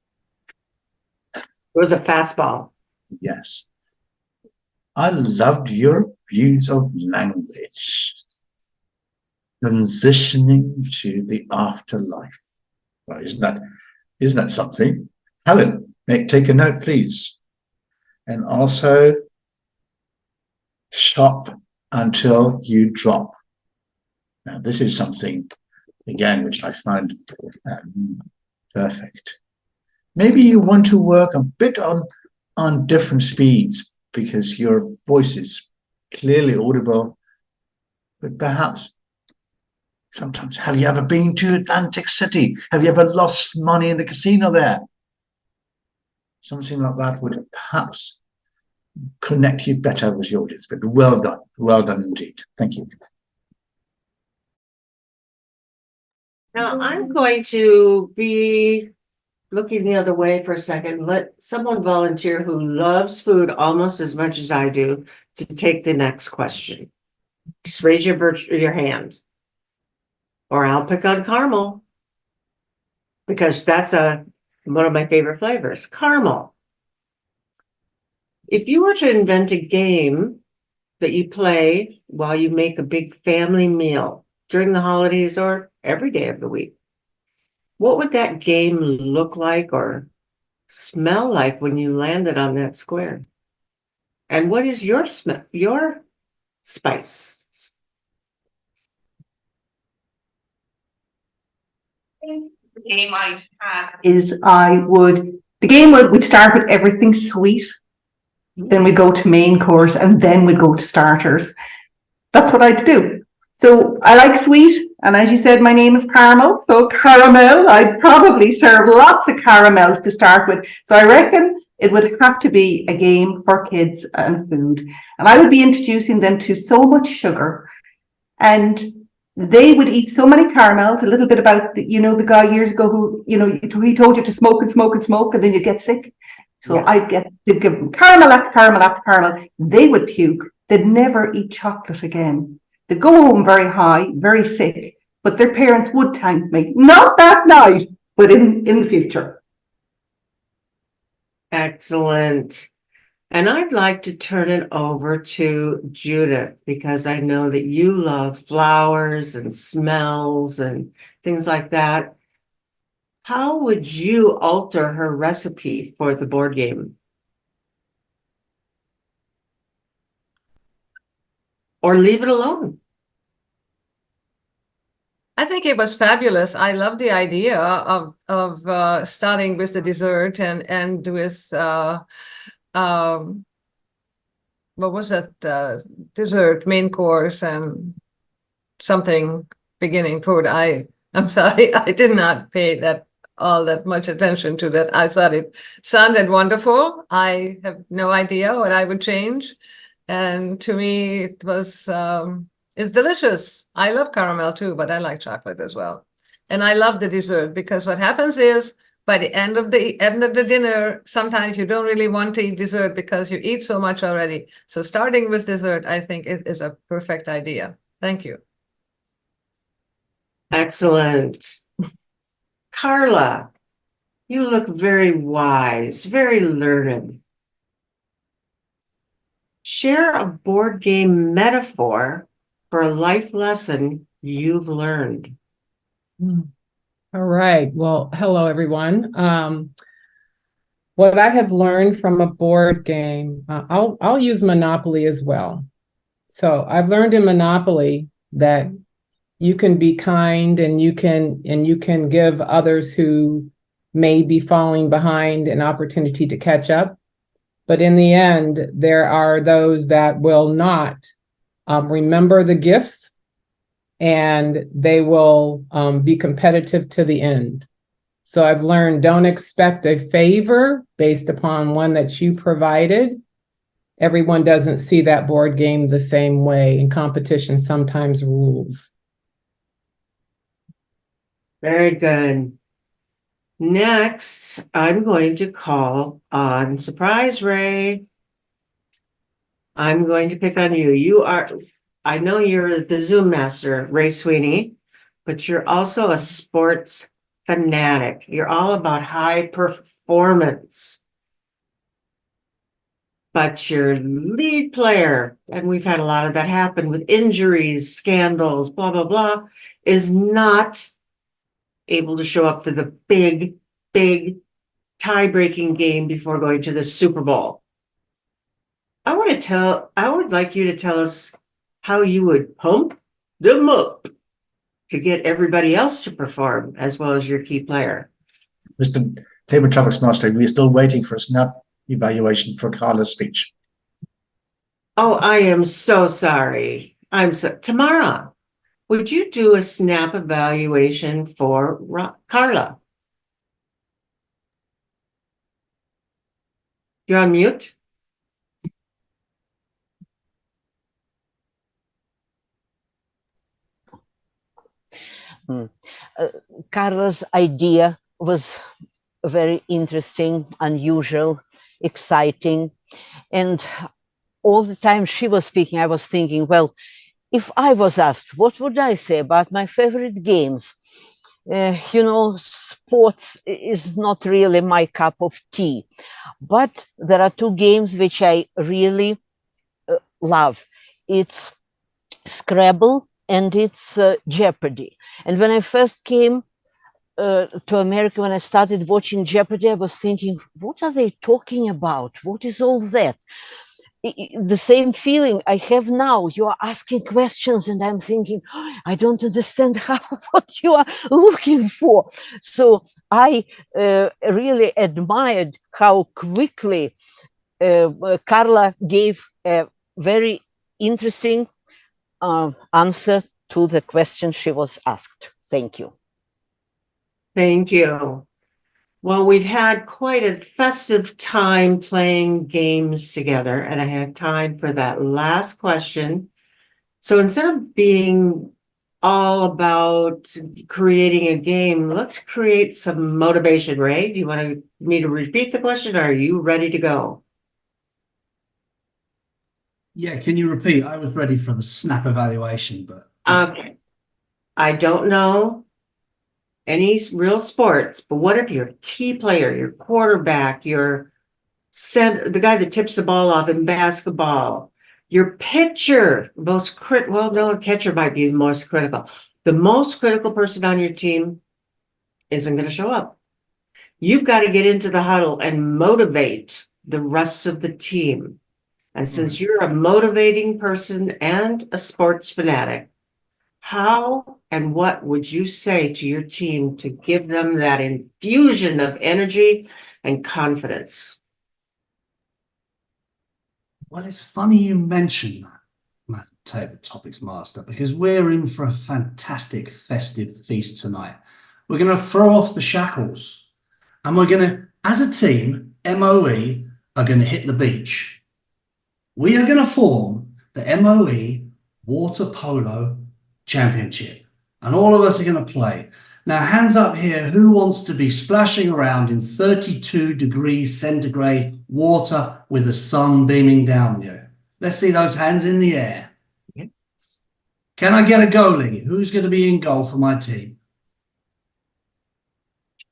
It was a fastball. Yes. I loved your views of language. Transitioning to the afterlife. Well, isn't that something? Helen, take a note, please. And also, shop until you drop. Now, this is something, again, which I find perfect. Maybe you want to work a bit on different speeds because your voice is clearly audible, but perhaps sometimes, have you ever been to Atlantic City? Have you ever lost money in the casino there? Something like that would perhaps connect you better with the audience, but well done indeed. Thank you. Now I'm going to be looking the other way for a second. Let someone volunteer who loves food almost as much as I do to take the next question. Just raise your hand. Or I'll pick on caramel because that's one of my favorite flavors, caramel. If you were to invent a game that you play while you make a big family meal during the holidays or every day of the week, what would that game look like or smell like when you landed on that square? And what is your spice? The game I'd have is the game would start with everything sweet. Then we go to main course and then we go to starters. That's what I'd do. So I like sweet. And as you said, my name is Caramel. So caramel, I'd probably serve lots of caramels to start with. So I reckon it would have to be a game for kids and food. And I would be introducing them to so much sugar. And they would eat so many caramels, a little bit about, the guy years ago who, he told you to smoke and smoke and smoke and then you get sick. So yeah. I'd give them caramel after caramel after caramel. They would puke. They'd never eat chocolate again. They'd go home very high, very sick, but their parents would thank me. Not that night, but in the future. Excellent. And I'd like to turn it over to Judith because I know that you love flowers and smells and things like that. How would you alter her recipe for the board game? Or leave it alone? I think it was fabulous. I love the idea of starting with the dessert and with what was that, dessert, main course, and something beginning food. I'm sorry, I did not pay all that much attention to that. I thought it sounded wonderful. I have no idea what I would change, and to me it was it's delicious. I love caramel too, but I like chocolate as well. And I love the dessert, because what happens is by the end of the dinner, sometimes you don't really want to eat dessert because you eat so much already. So starting with dessert, I think, is a perfect idea. Thank you. Excellent. Carla, you look very wise, very learned. Share a board game metaphor for a life lesson you've learned. All right. Well, hello, everyone. What I have learned from a board game, I'll use Monopoly as well. So I've learned in Monopoly that you can be kind, and you can give others who may be falling behind an opportunity to catch up. But in the end, there are those that will not remember the gifts, and they will be competitive to the end. So I've learned, don't expect a favor based upon one that you provided. Everyone doesn't see that board game the same way, and competition sometimes rules. Very good. Next, I'm going to call on Surprise Ray. I'm going to pick on you. I know you're the Zoom master, Ray Sweeney, but you're also a sports fanatic. You're all about high performance. But your lead player, and we've had a lot of that happen with injuries, scandals, blah, blah, blah, is not able to show up for the big tie-breaking game before going to the Super Bowl. I would like you to tell us how you would pump them up to get everybody else to perform as well as your key player. Mr. Table Topics Master, we are still waiting for a snap evaluation for Carla's speech. Oh, I am so sorry. Tamara, would you do a snap evaluation for Carla? You're on mute. Carla's idea was very interesting, unusual, exciting. And all the time she was speaking, I was thinking, well, if I was asked, what would I say about my favorite games? Sports is not really my cup of tea, but there are two games which I really love. It's Scrabble and it's Jeopardy. And when I first came to America, when I started watching Jeopardy, I was thinking, what are they talking about? What is all that? The same feeling I have now. You are asking questions and I'm thinking, I don't understand what you are looking for. So I really admired how quickly Carla gave a very interesting answer to the question she was asked. Thank you. Thank you. Well, we've had quite a festive time playing games together, and I had time for that last question. So instead of being all about creating a game, let's create some motivation. Ray, do you want me to repeat the question, or are you ready to go? Yeah, can you repeat? I was ready for the snap evaluation, but okay. I don't know any real sports, but what if your key player, your quarterback, the guy that tips the ball off in basketball, your pitcher, the catcher might be the most critical. The most critical person on your team isn't going to show up. You've got to get into the huddle and motivate the rest of the team. And since you're a motivating person and a sports fanatic, how and what would you say to your team to give them that infusion of energy and confidence? Well, it's funny you mention that, Table Topics Master, because we're in for a fantastic festive feast tonight. We're going to throw off the shackles, and we're going to, as a team, MoE are going to hit the beach. We are going to form the MoE Water Polo Championship, and all of us are going to play. Now, hands up here, who wants to be splashing around in 32 degrees centigrade water with the sun beaming down on you? Let's see those hands in the air. Can I get a goalie? Who's going to be in goal for my team?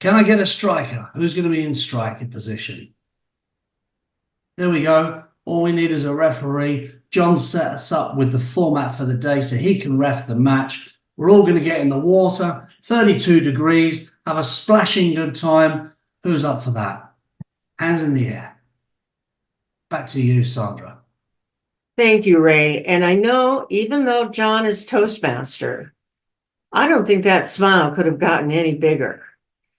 Can I get a striker? Who's going to be in striking position? There we go. All we need is a referee. John set us up with the format for the day so he can ref the match. We're all going to get in the water, 32 degrees, have a splashing good time. Who's up for that? Hands in the air. Back to you, Sandra. Thank you, Ray. And I know even though John is Toastmaster, I don't think that smile could have gotten any bigger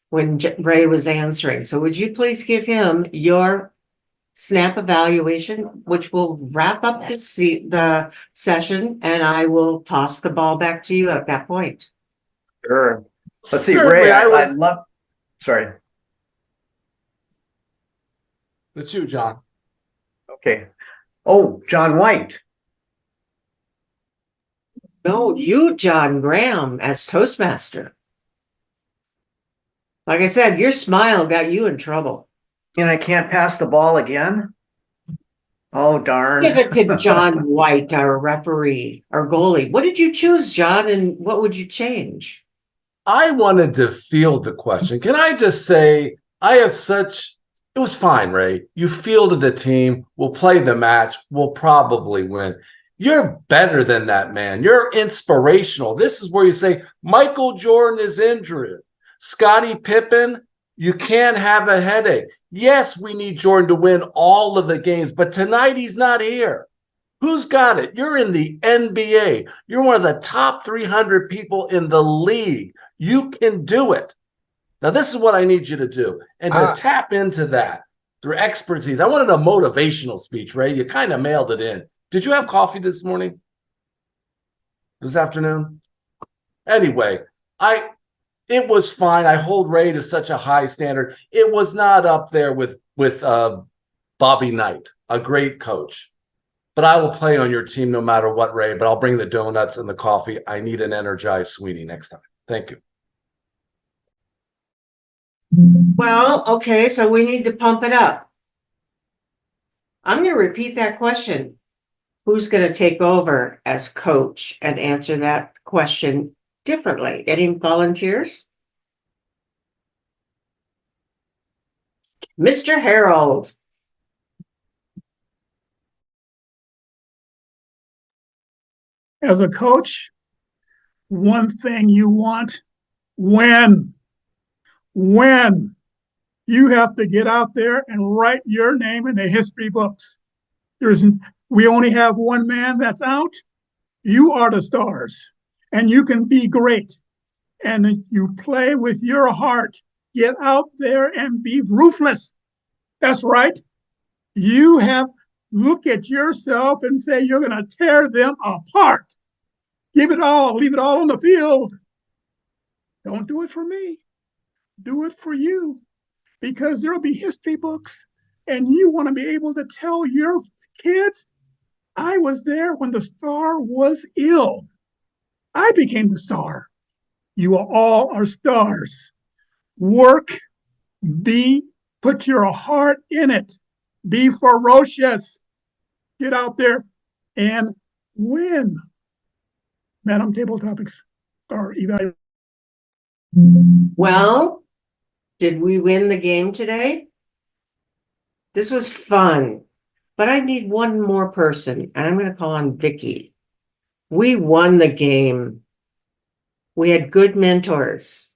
when Ray was answering. So would you please give him your snap evaluation, which will wrap up the session, and I will toss the ball back to you at that point. Sure. Let's see, Certainly, Ray, I love, sorry. It's you, John. Okay. Oh, Jon White. No, you, John Graham, as Toastmaster. Like I said, your smile got you in trouble. And I can't pass the ball again? Oh, darn. Give it to Jon White, our referee, our goalie. What did you choose, John, and what would you change? I wanted to field the question. Can I just say, it was fine, Ray. You fielded the team. We'll play the match. We'll probably win. You're better than that, man. You're inspirational. This is where you say, Michael Jordan is injured. Scottie Pippen, you can't have a headache. Yes, we need Jordan to win all of the games, but tonight he's not here. Who's got it? You're in the NBA. You're one of the top 300 people in the league. You can do it. Now, this is what I need you to do. And to tap into that through expertise. I wanted a motivational speech, Ray. You kind of mailed it in. Did you have coffee this morning? This afternoon? Anyway, it was fine. I hold Ray to such a high standard. It was not up there with Bobby Knight, a great coach. But I will play on your team no matter what, Ray. But I'll bring the donuts and the coffee. I need an energized sweetie next time. Thank you. Well, okay, so we need to pump it up. I'm going to repeat that question. Who's going to take over as coach and answer that question differently? Any volunteers? Mr. Harold. As a coach, one thing you want, win. You have to get out there and write your name in the history books. We only have one man that's out. You are the stars, and you can be great. And if you play with your heart, get out there and be ruthless. That's right. Look at yourself and say you're going to tear them apart. Give it all, leave it all on the field. Don't do it for me. Do it for you, because there'll be history books, and you want to be able to tell your kids, I was there when the star was ill. I became the star. You all are stars. Work, put your heart in it. Be ferocious. Get out there and win. Madam Table Topics are evaluated. Well, did we win the game today? This was fun, but I need one more person, and I'm going to call on Vicky. We won the game. We had good mentors,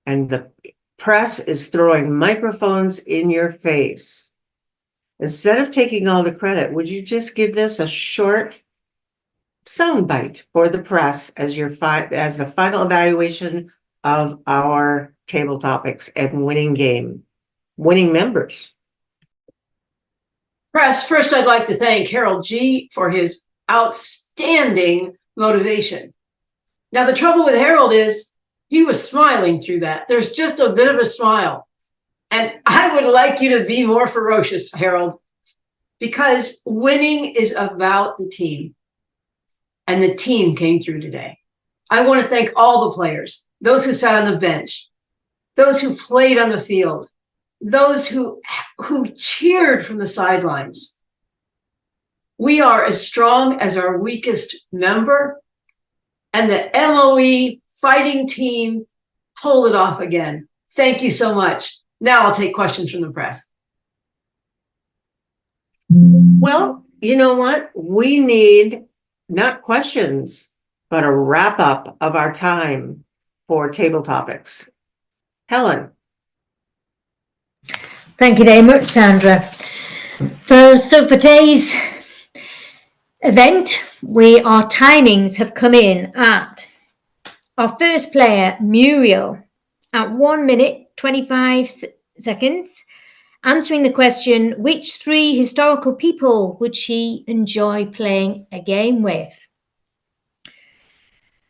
and the press is throwing microphones in your face. Instead of taking all the credit, would you just give us a short soundbite for the press as as the final evaluation of our table topics and winning members. Press, first I'd like to thank Harold G. for his outstanding motivation. Now, the trouble with Harold is he was smiling through that. There's just a bit of a smile. And I would like you to be more ferocious, Harold, because winning is about the team. And the team came through today. I want to thank all the players, those who sat on the bench, those who played on the field, those who cheered from the sidelines. We are as strong as our weakest member, and the MoE fighting team pulled it off again. Thank you so much. Now I'll take questions from the press. Well, you know what? We need not questions, but a wrap up of our time for table topics. Helen. Thank you very much, Sandra. For today's event, our timings have come in at our first player, Muriel, at 1 minute 25 seconds, answering the question, which 3 historical people would she enjoy playing a game with?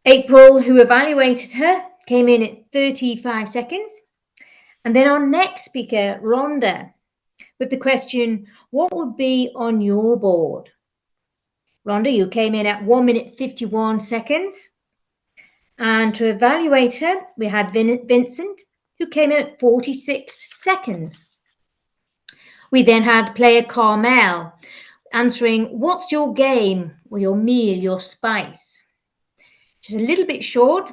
April, who evaluated her, came in at 35 seconds. And then our next speaker, Rhonda, with the question, what would be on your board? Rhonda, you came in at 1 minute 51 seconds. And to evaluate her, we had Vincent, who came in at 46 seconds. We then had player Carmel answering, what's your game or your meal, your spice? She's a little bit short,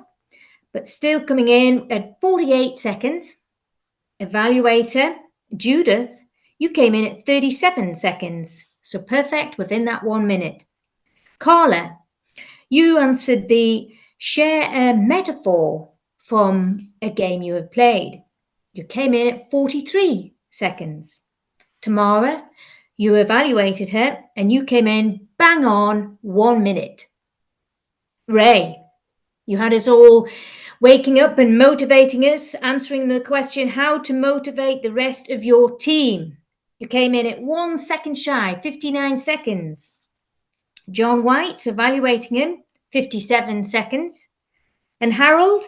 but still coming in at 48 seconds. Evaluator Judith, you came in at 37 seconds, so perfect within that 1 minute. Carla, you answered the share a metaphor from a game you have played. You came in at 43 seconds. Tamara, you evaluated her and you came in bang on 1 minute. Ray, you had us all waking up and motivating us, answering the question, how to motivate the rest of your team. You came in at 1 second shy, 59 seconds. Jon White, evaluating him, 57 seconds. And Harold,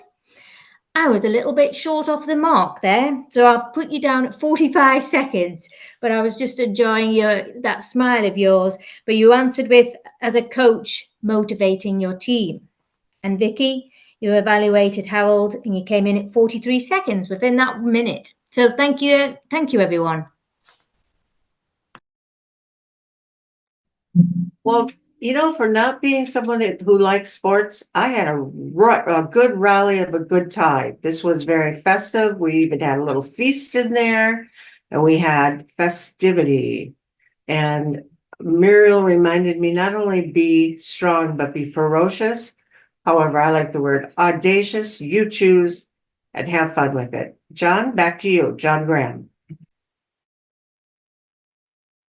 I was a little bit short off the mark there, so I'll put you down at 45 seconds, but I was just enjoying that smile of yours. But you answered with, as a coach, motivating your team. And Vicky, you evaluated Harold and you came in at 43 seconds within that minute. So thank you everyone. Well, you know, for not being someone who likes sports, I had a good rally of a good time. This was very festive. We even had a little feast in there and we had festivity. And Muriel reminded me not only be strong, but be ferocious. However, I like the word audacious. You choose and have fun with it. John, back to you. John Graham.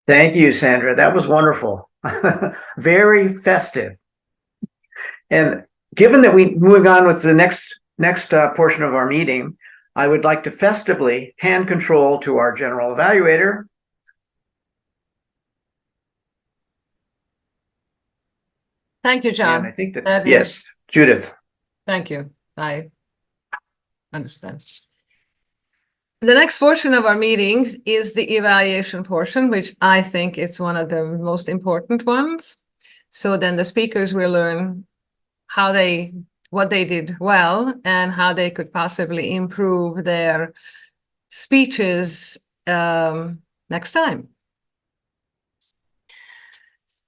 Thank you, Sandra. That was wonderful. Very festive. And given that we move on with the next portion of our meeting, I would like to festively hand control to our general evaluator. Thank you, John. And I think that yes, Judith. Thank you. I understand. The next portion of our meetings is the evaluation portion, which I think is one of the most important ones. So then the speakers will learn what they did well and how they could possibly improve their speeches next time.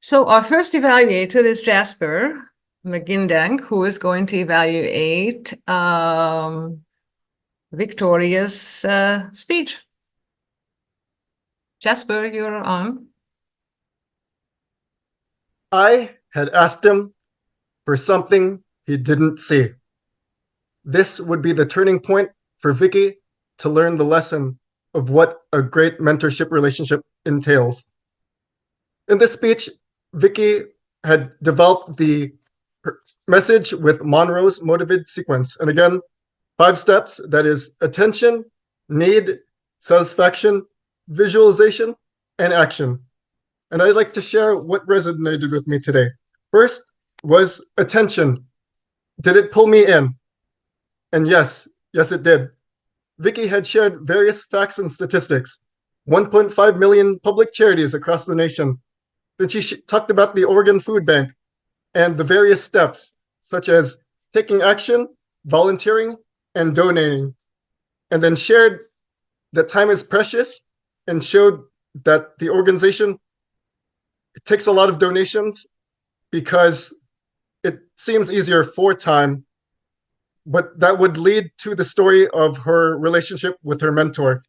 So our first evaluator is Jasper McGindang, who is going to evaluate Victoria's speech. Jasper, you're on. I had asked him for something he didn't see. This would be the turning point for Vicky to learn the lesson of what a great mentorship relationship entails. In this speech, Vicky had developed the message with Monroe's motivated sequence. And again, 5 steps, that is attention, need, satisfaction, visualization, and action. And I'd like to share what resonated with me today. First was attention. Did it pull me in? And yes, it did. Vicky had shared various facts and statistics, 1.5 million public charities across the nation. Then she talked about the Oregon Food Bank and the various steps, such as taking action, volunteering, and donating. And then shared that time is precious and showed that the organization takes a lot of donations because it seems easier for time, but that would lead to the story of her relationship with her mentor.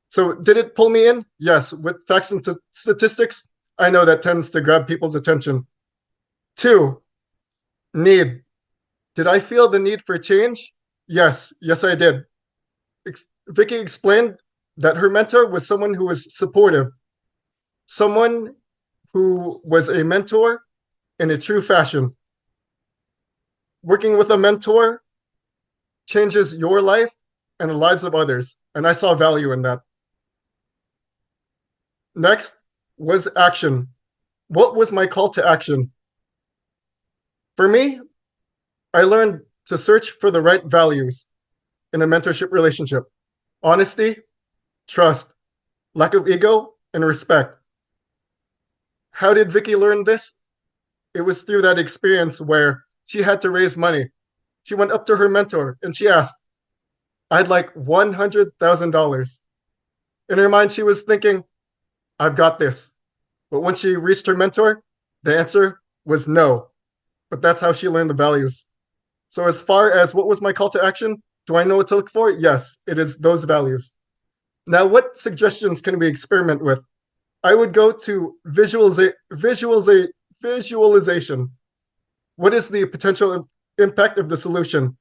So did it pull me in? Yes. With facts and statistics, I know that tends to grab people's attention. 2, need. Did I feel the need for change? Yes, I did. Vicky explained that her mentor was someone who was supportive, someone who was a mentor in a true fashion. Working with a mentor changes your life and the lives of others, and I saw value in that. Next was action. What was my call to action? For me, I learned to search for the right values in a mentorship relationship: honesty, trust, lack of ego, and respect. How did Vicky learn this? It was through that experience where she had to raise money. She went up to her mentor and she asked, "I'd like $100,000. In her mind, she was thinking, "I've got this." But when she reached her mentor, the answer was no. But that's how she learned the values. So as far as what was my call to action, do I know what to look for? Yes, it is those values. Now, what suggestions can we experiment with? I would go to visualization. What is the potential impact of the solution?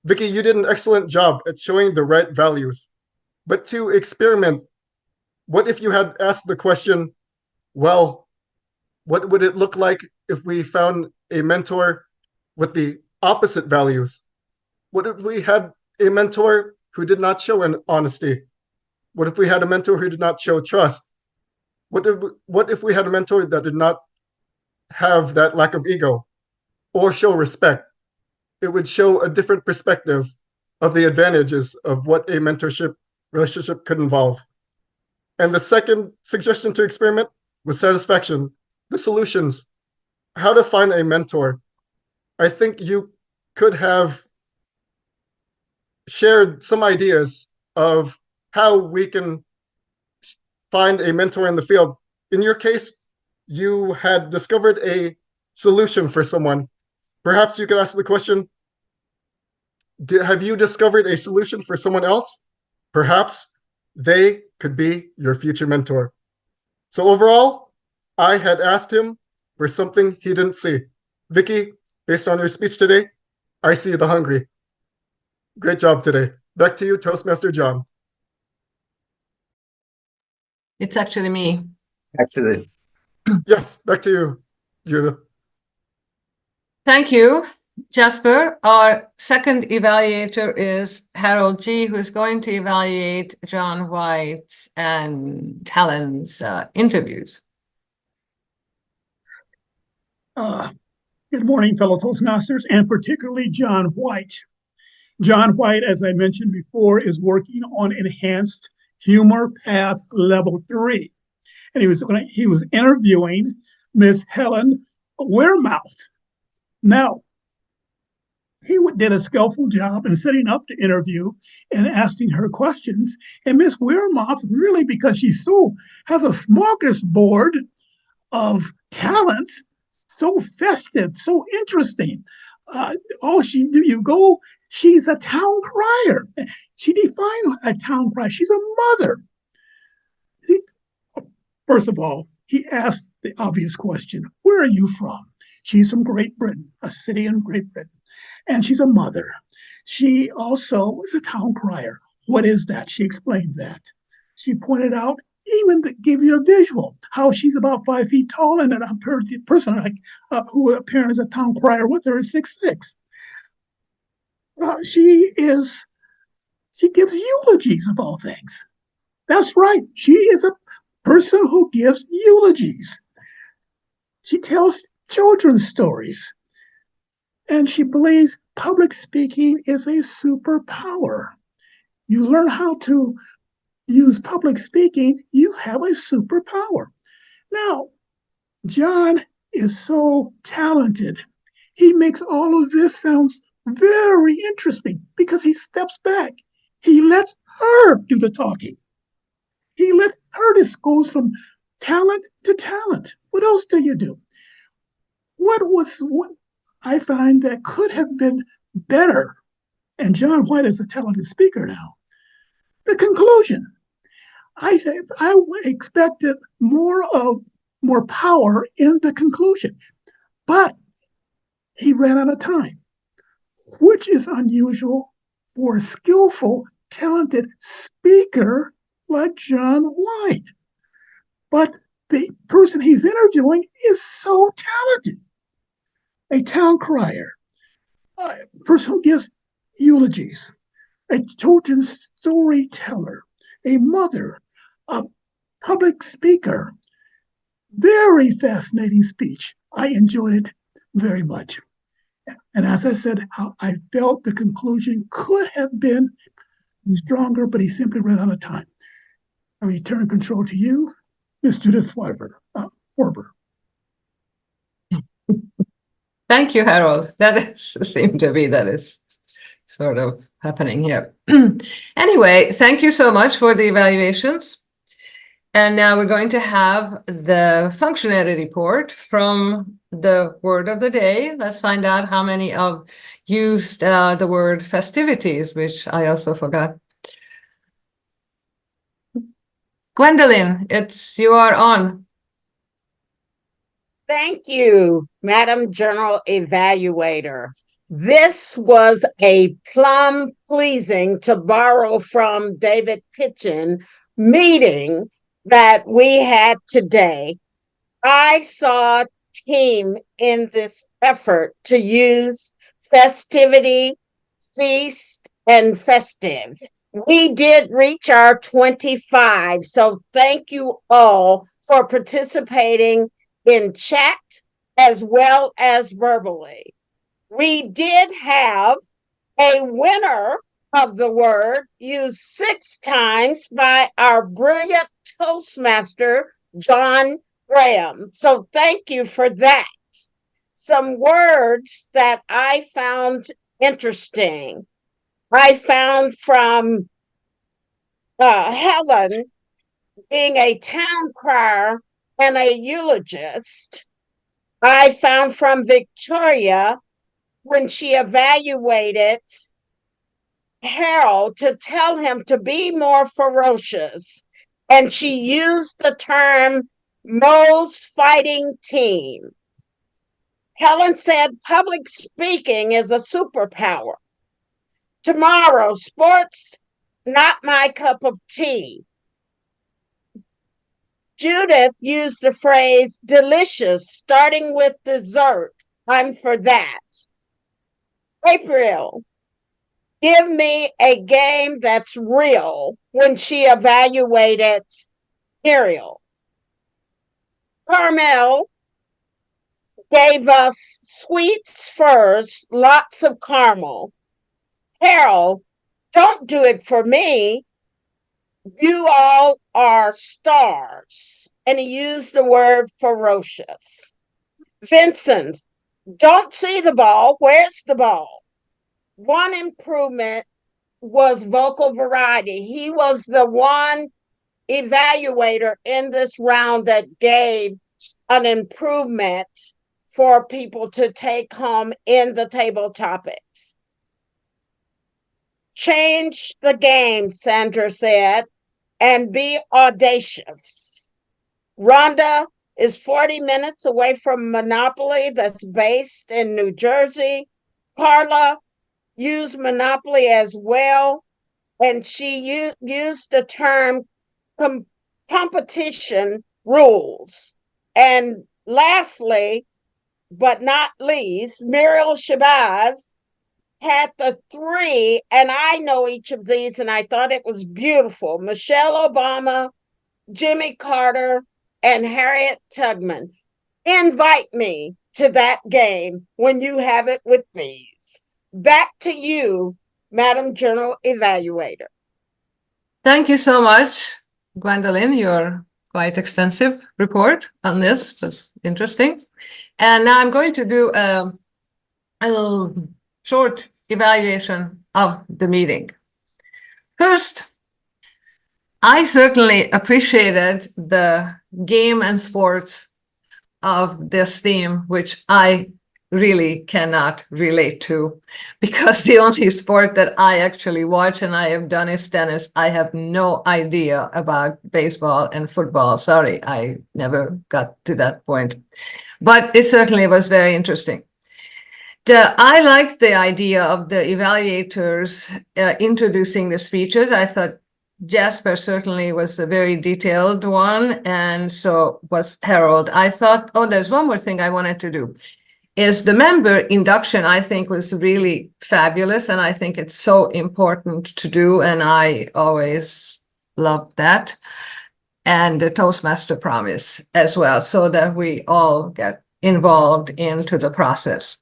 Vicky, you did an excellent job at showing the right values. But to experiment, what if you had asked the question, well, what would it look like if we found a mentor with the opposite values? What if we had a mentor who did not show an honesty? What if we had a mentor who did not show trust? What if we had a mentor that did not have that lack of ego or show respect? It would show a different perspective of the advantages of what a mentorship relationship could involve. And the second suggestion to experiment was satisfaction, the solutions, how to find a mentor. I think you could have shared some ideas of how we can find a mentor in the field. In your case, you had discovered a solution for someone. Perhaps you could ask the question, have you discovered a solution for someone else? Perhaps they could be your future mentor. So overall, I had asked him for something he didn't see. Vicky, based on your speech today, I see the hungry. Great job today. Back to you, Toastmaster Jon. It's actually me. Actually. Yes, back to you, Judith. Thank you, Jasper. Our second evaluator is Harold G., who is going to evaluate Jon White's and Helen's interviews. Good morning, fellow Toastmasters, and particularly Jon White. Jon White, as I mentioned before, is working on Enhanced Humor Path Level 3. And he was interviewing Miss Helen Wearmouth. Now, he did a skillful job in setting up the interview and asking her questions. And Miss Wearmouth, really, because she has a smorgasbord of talents, so festive, so interesting. She's a town crier. She defined a town crier. She's a mother. First of all, he asked the obvious question, where are you from? She's from Great Britain, a city in Great Britain. And she's a mother. She also is a town crier. What is that? She explained that. She pointed out even to give you a visual, how she's about 5 feet tall, and a person like who apparently is a town crier with her is 6'6". She gives eulogies of all things. That's right. She is a person who gives eulogies. She tells children's stories. And she believes public speaking is a superpower. You learn how to use public speaking, you have a superpower. Now, Jon is so talented. He makes all of this sound very interesting because he steps back. He lets her do the talking. He let her just goes from talent to talent. What else do you do? What I find that could have been better, and Jon White is a talented speaker now, the conclusion. I expected more power in the conclusion, but he ran out of time, which is unusual for a skillful, talented speaker like Jon White. But the person he's interviewing is so talented. A town crier, a person who gives eulogies, a children's storyteller, a mother, a public speaker. Very fascinating speech. I enjoyed it very much. And as I said, I felt the conclusion could have been stronger, but he simply ran out of time. I return control to you, Ms. Judith Farber. Thank you, Harold. That seemed to be that is sort of happening here. Anyway, thank you so much for the evaluations. And now we're going to have the functionality report from the word of the day. Let's find out how many of used the word festivities, which I also forgot. Gwendolyn, you are on. Thank you, Madam General Evaluator. This was a plum pleasing, to borrow from David Pitchen, meeting that we had today. I saw a team in this effort to use festivity, feast, and festive. We did reach our 25, so thank you all for participating in chat as well as verbally. We did have a winner of the word used 6 times by our brilliant Toastmaster, John Graham. So thank you for that. Some words that I found interesting. I found from Helen being a town crier and a eulogist. I found from Victoria when she evaluated Harold to tell him to be more ferocious. And she used the term Mo's fighting team. Helen said public speaking is a superpower. Tomorrow, sports, not my cup of tea. Judith used the phrase delicious, starting with dessert. I'm for that. April, give me a game that's real, when she evaluated Ariel. Carmel gave us sweets first, lots of caramel. Harold, don't do it for me. You all are stars. And he used the word ferocious. Vincent, don't see the ball. Where's the ball? One improvement was vocal variety. He was the one evaluator in this round that gave an improvement for people to take home in the table topics. Change the game, Sandra said, and be audacious. Rhonda is 40 minutes away from Monopoly that's based in New Jersey. Carla used Monopoly as well, and she used the term competition rules. And lastly, but not least, Muriel Shabazz had the three, and I know each of these, and I thought it was beautiful. Michelle Obama, Jimmy Carter, and Harriet Tubman. Invite me to that game when you have it with these. Back to you, Madam General Evaluator. Thank you so much, Gwendolyn. Your quite extensive report on this was interesting. And now I'm going to do a little short evaluation of the meeting. First, I certainly appreciated the game and sports of this theme, which I really cannot relate to, because the only sport that I actually watch and I have done is tennis. I have no idea about baseball and football. Sorry, I never got to that point. But it certainly was very interesting. I liked the idea of the evaluators introducing the speeches. I thought Jasper certainly was a very detailed one, and so was Harold. I thought, oh, there's one more thing I wanted to do, is the member induction, I think, was really fabulous, and I think it's so important to do, and I always loved that. And the Toastmaster promise as well, so that we all get involved into the process.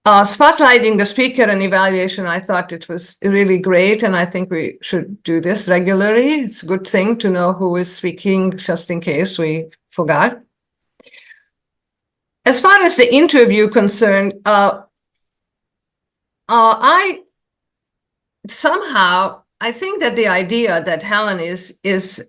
Spotlighting the speaker and evaluation, I thought it was really great, and I think we should do this regularly. It's a good thing to know who is speaking, just in case we forgot. As far as the interview concerned, I think that the idea that Helen is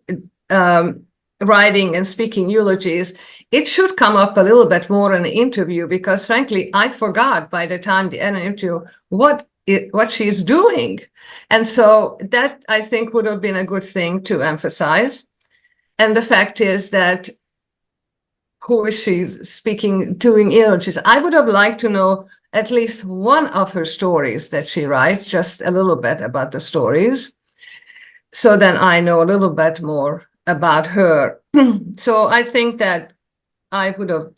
writing and speaking eulogies, it should come up a little bit more in the interview, because frankly, I forgot by the time the interview what she's doing. And so that, I think, would have been a good thing to emphasize. And the fact is that who is she speaking, doing eulogies? I would have liked to know at least one of her stories that she writes, just a little bit about the stories. So then I know a little bit more about her. So I think that I would have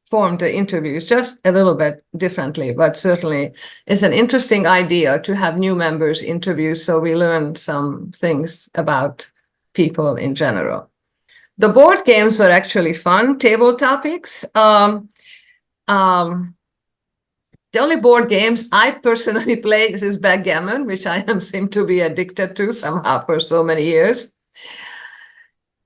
formed the interviews just a little bit differently, but certainly it's an interesting idea to have new members interviewed, so we learn some things about people in general. The board games were actually fun, table topics. The only board games I personally play is backgammon, which I seem to be addicted to somehow for so many years.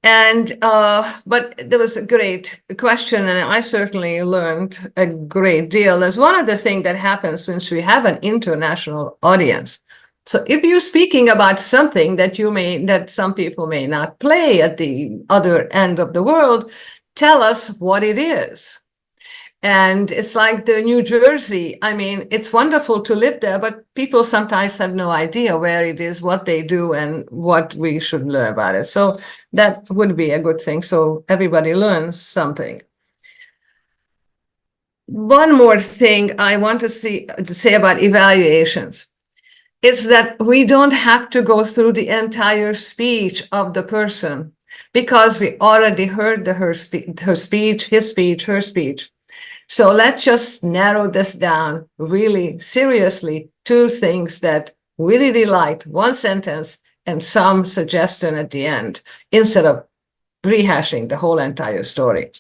And but there was a great question, and I certainly learned a great deal. There's one of the things that happens once we have an international audience. So if you're speaking about something that that some people may not play at the other end of the world, tell us what it is. And it's like the New Jersey. I mean, it's wonderful to live there, but people sometimes have no idea where it is, what they do, and what we should learn about it. So that would be a good thing. So everybody learns something. One more thing I want to say about evaluations is that we don't have to go through the entire speech of the person, because we already heard her speech, his speech, her speech. So let's just narrow this down really seriously, 2 things that we really liked, 1 sentence and some suggestion at the end, instead of rehashing the whole entire story.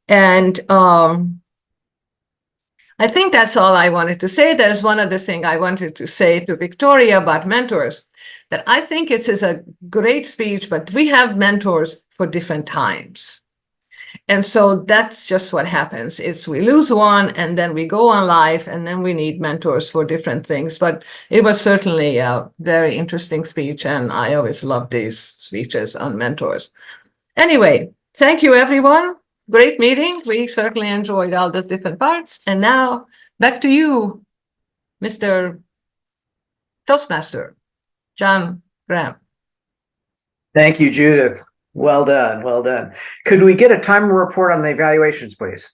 And I think that's all I wanted to say. There's one other thing I wanted to say to Victoria about mentors, that I think it is a great speech, but we have mentors for different times. And so that's just what happens. It's we lose one and then we go on life, and then we need mentors for different things. But it was certainly a very interesting speech, and I always love these speeches on mentors. Anyway, thank you, everyone. Great meeting. We certainly enjoyed all the different parts. And now back to you, Mr. Toastmaster, John Graham. Thank you, Judith. Well done. Well done. Could we get a time report on the evaluations, please?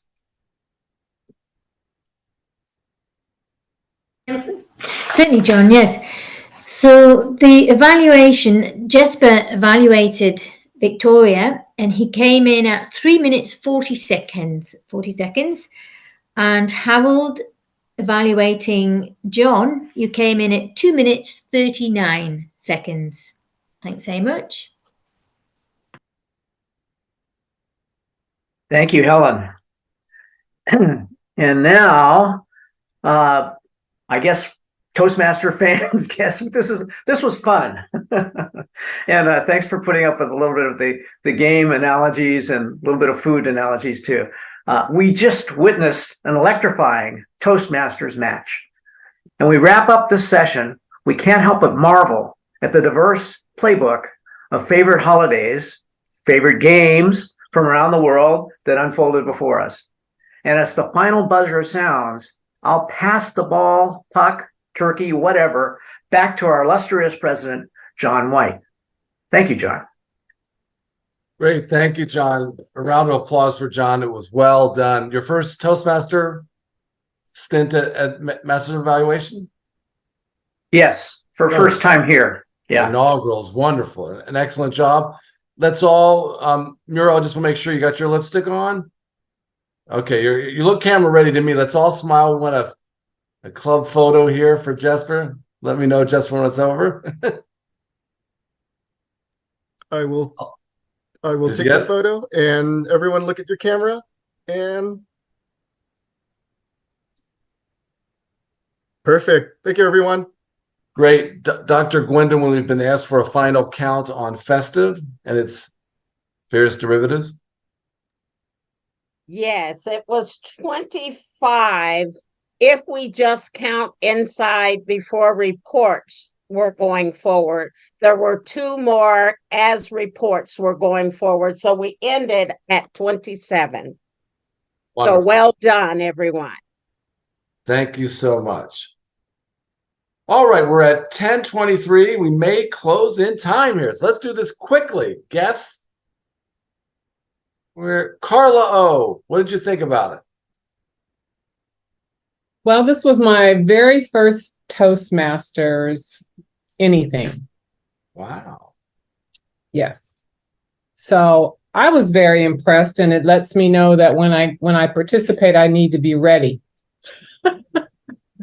Certainly, John, yes. So the evaluation, Jesper evaluated Victoria and he came in at 3 minutes 40 seconds. And Harold evaluating Jon, you came in at 2 minutes 39 seconds. Thanks very much. Thank you, Helen. And now, I guess Toastmaster fans, guess this was fun. And thanks for putting up with a little bit of the game analogies and a little bit of food analogies too. We just witnessed an electrifying Toastmasters match. And we wrap up this session, we can't help but marvel at the diverse playbook of favorite holidays, favorite games from around the world that unfolded before us. And as the final buzzer sounds, I'll pass the ball, puck, turkey, whatever, back to our illustrious president, Jon White. Thank you, Jon. Great. Thank you, Jon. A round of applause for Jon. It was well done. Your first Toastmaster stint at Master Evaluation? Yes, for first time here. Yeah. Inaugural is wonderful. An excellent job. Let's all, Muriel, I just want to make sure you got your lipstick on. Okay, you look camera ready to me. Let's all smile. We want a club photo here for Jesper. Let me know, Jesper, when it's over. I will take the photo, and everyone look at your camera, and perfect. Thank you, everyone. Great. Dr. Gwendolyn, we've been asked for a final count on Festive and its various derivatives. Yes, it was 25 if we just count inside before reports were going forward. There were 2 more as reports were going forward. So we ended at 27. Wonderful. So well done, everyone. Thank you so much. All right, we're at 10:23. We may close in time here. So let's do this quickly. Guess? Carla O. What did you think about it? Well, this was my very first Toastmasters anything. Wow. Yes. So I was very impressed, and it lets me know that when I participate, I need to be ready.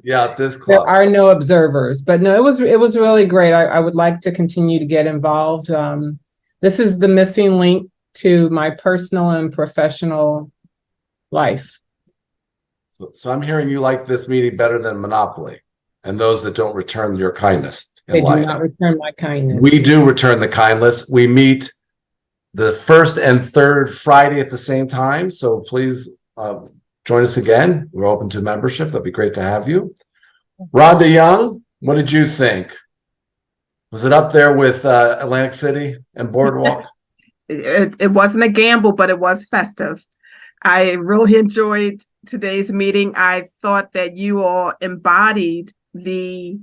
Yeah, this club. There are no observers, but no, it was really great. I would like to continue to get involved. This is the missing link to my personal and professional life. So I'm hearing you like this meeting better than Monopoly and those that don't return your kindness in They life. do not return my kindness. We do return the kindness. We meet the first and third Friday at the same time. So please join us again. We're open to membership. That'd be great to have you. Rhonda Young, what did you think? Was it up there with Atlantic City and Boardwalk? It wasn't a gamble, but it was festive. I really enjoyed today's meeting. I thought that you all embodied the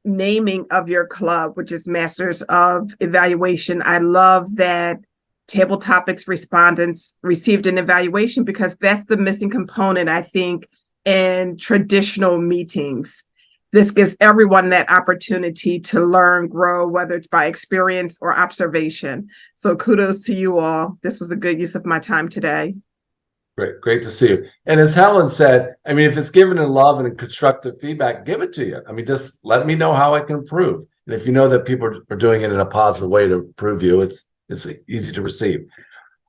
naming of your club, which is Masters of Evaluation. I love that Table Topics respondents received an evaluation because that's the missing component, I think, in traditional meetings. This gives everyone that opportunity to learn, grow, whether it's by experience or observation. So kudos to you all. This was a good use of my time today. Great to see you. And as Helen said, I mean, if it's given in love and in constructive feedback, give it to you. I mean, just let me know how I can improve. And if you know that people are doing it in a positive way to improve you, it's easy to receive.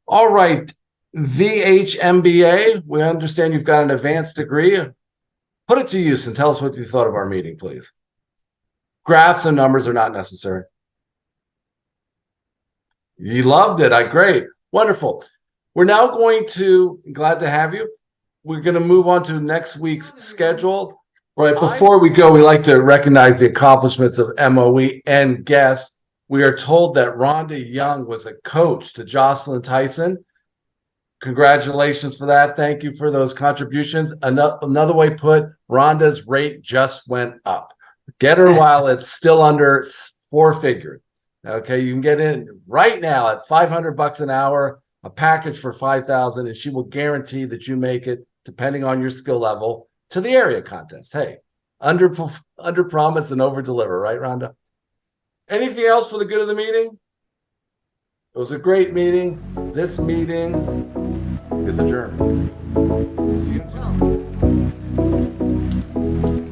All right, VHMBA, we understand you've got an advanced degree. Put it to use and tell us what you thought of our meeting, please. Graphs and numbers are not necessary. You loved it. Great. Wonderful. We're now going to, glad to have you. We're going to move on to next week's schedule. Right before we go, we like to recognize the accomplishments of MoE and guests. We are told that Rhonda Young was a coach to Jocelyn Tyson. Congratulations for that. Thank you for those contributions. Another way put, Rhonda's rate just went up. Get her while it's still under 4 figures. Okay, you can get in right now at $500 an hour, a package for $5,000, and she will guarantee that you make it, depending on your skill level, to the area contest. Hey, Under promise and over deliver, right, Rhonda? Anything else for the good of the meeting? It was a great meeting. This meeting is adjourned. See you in 2 weeks.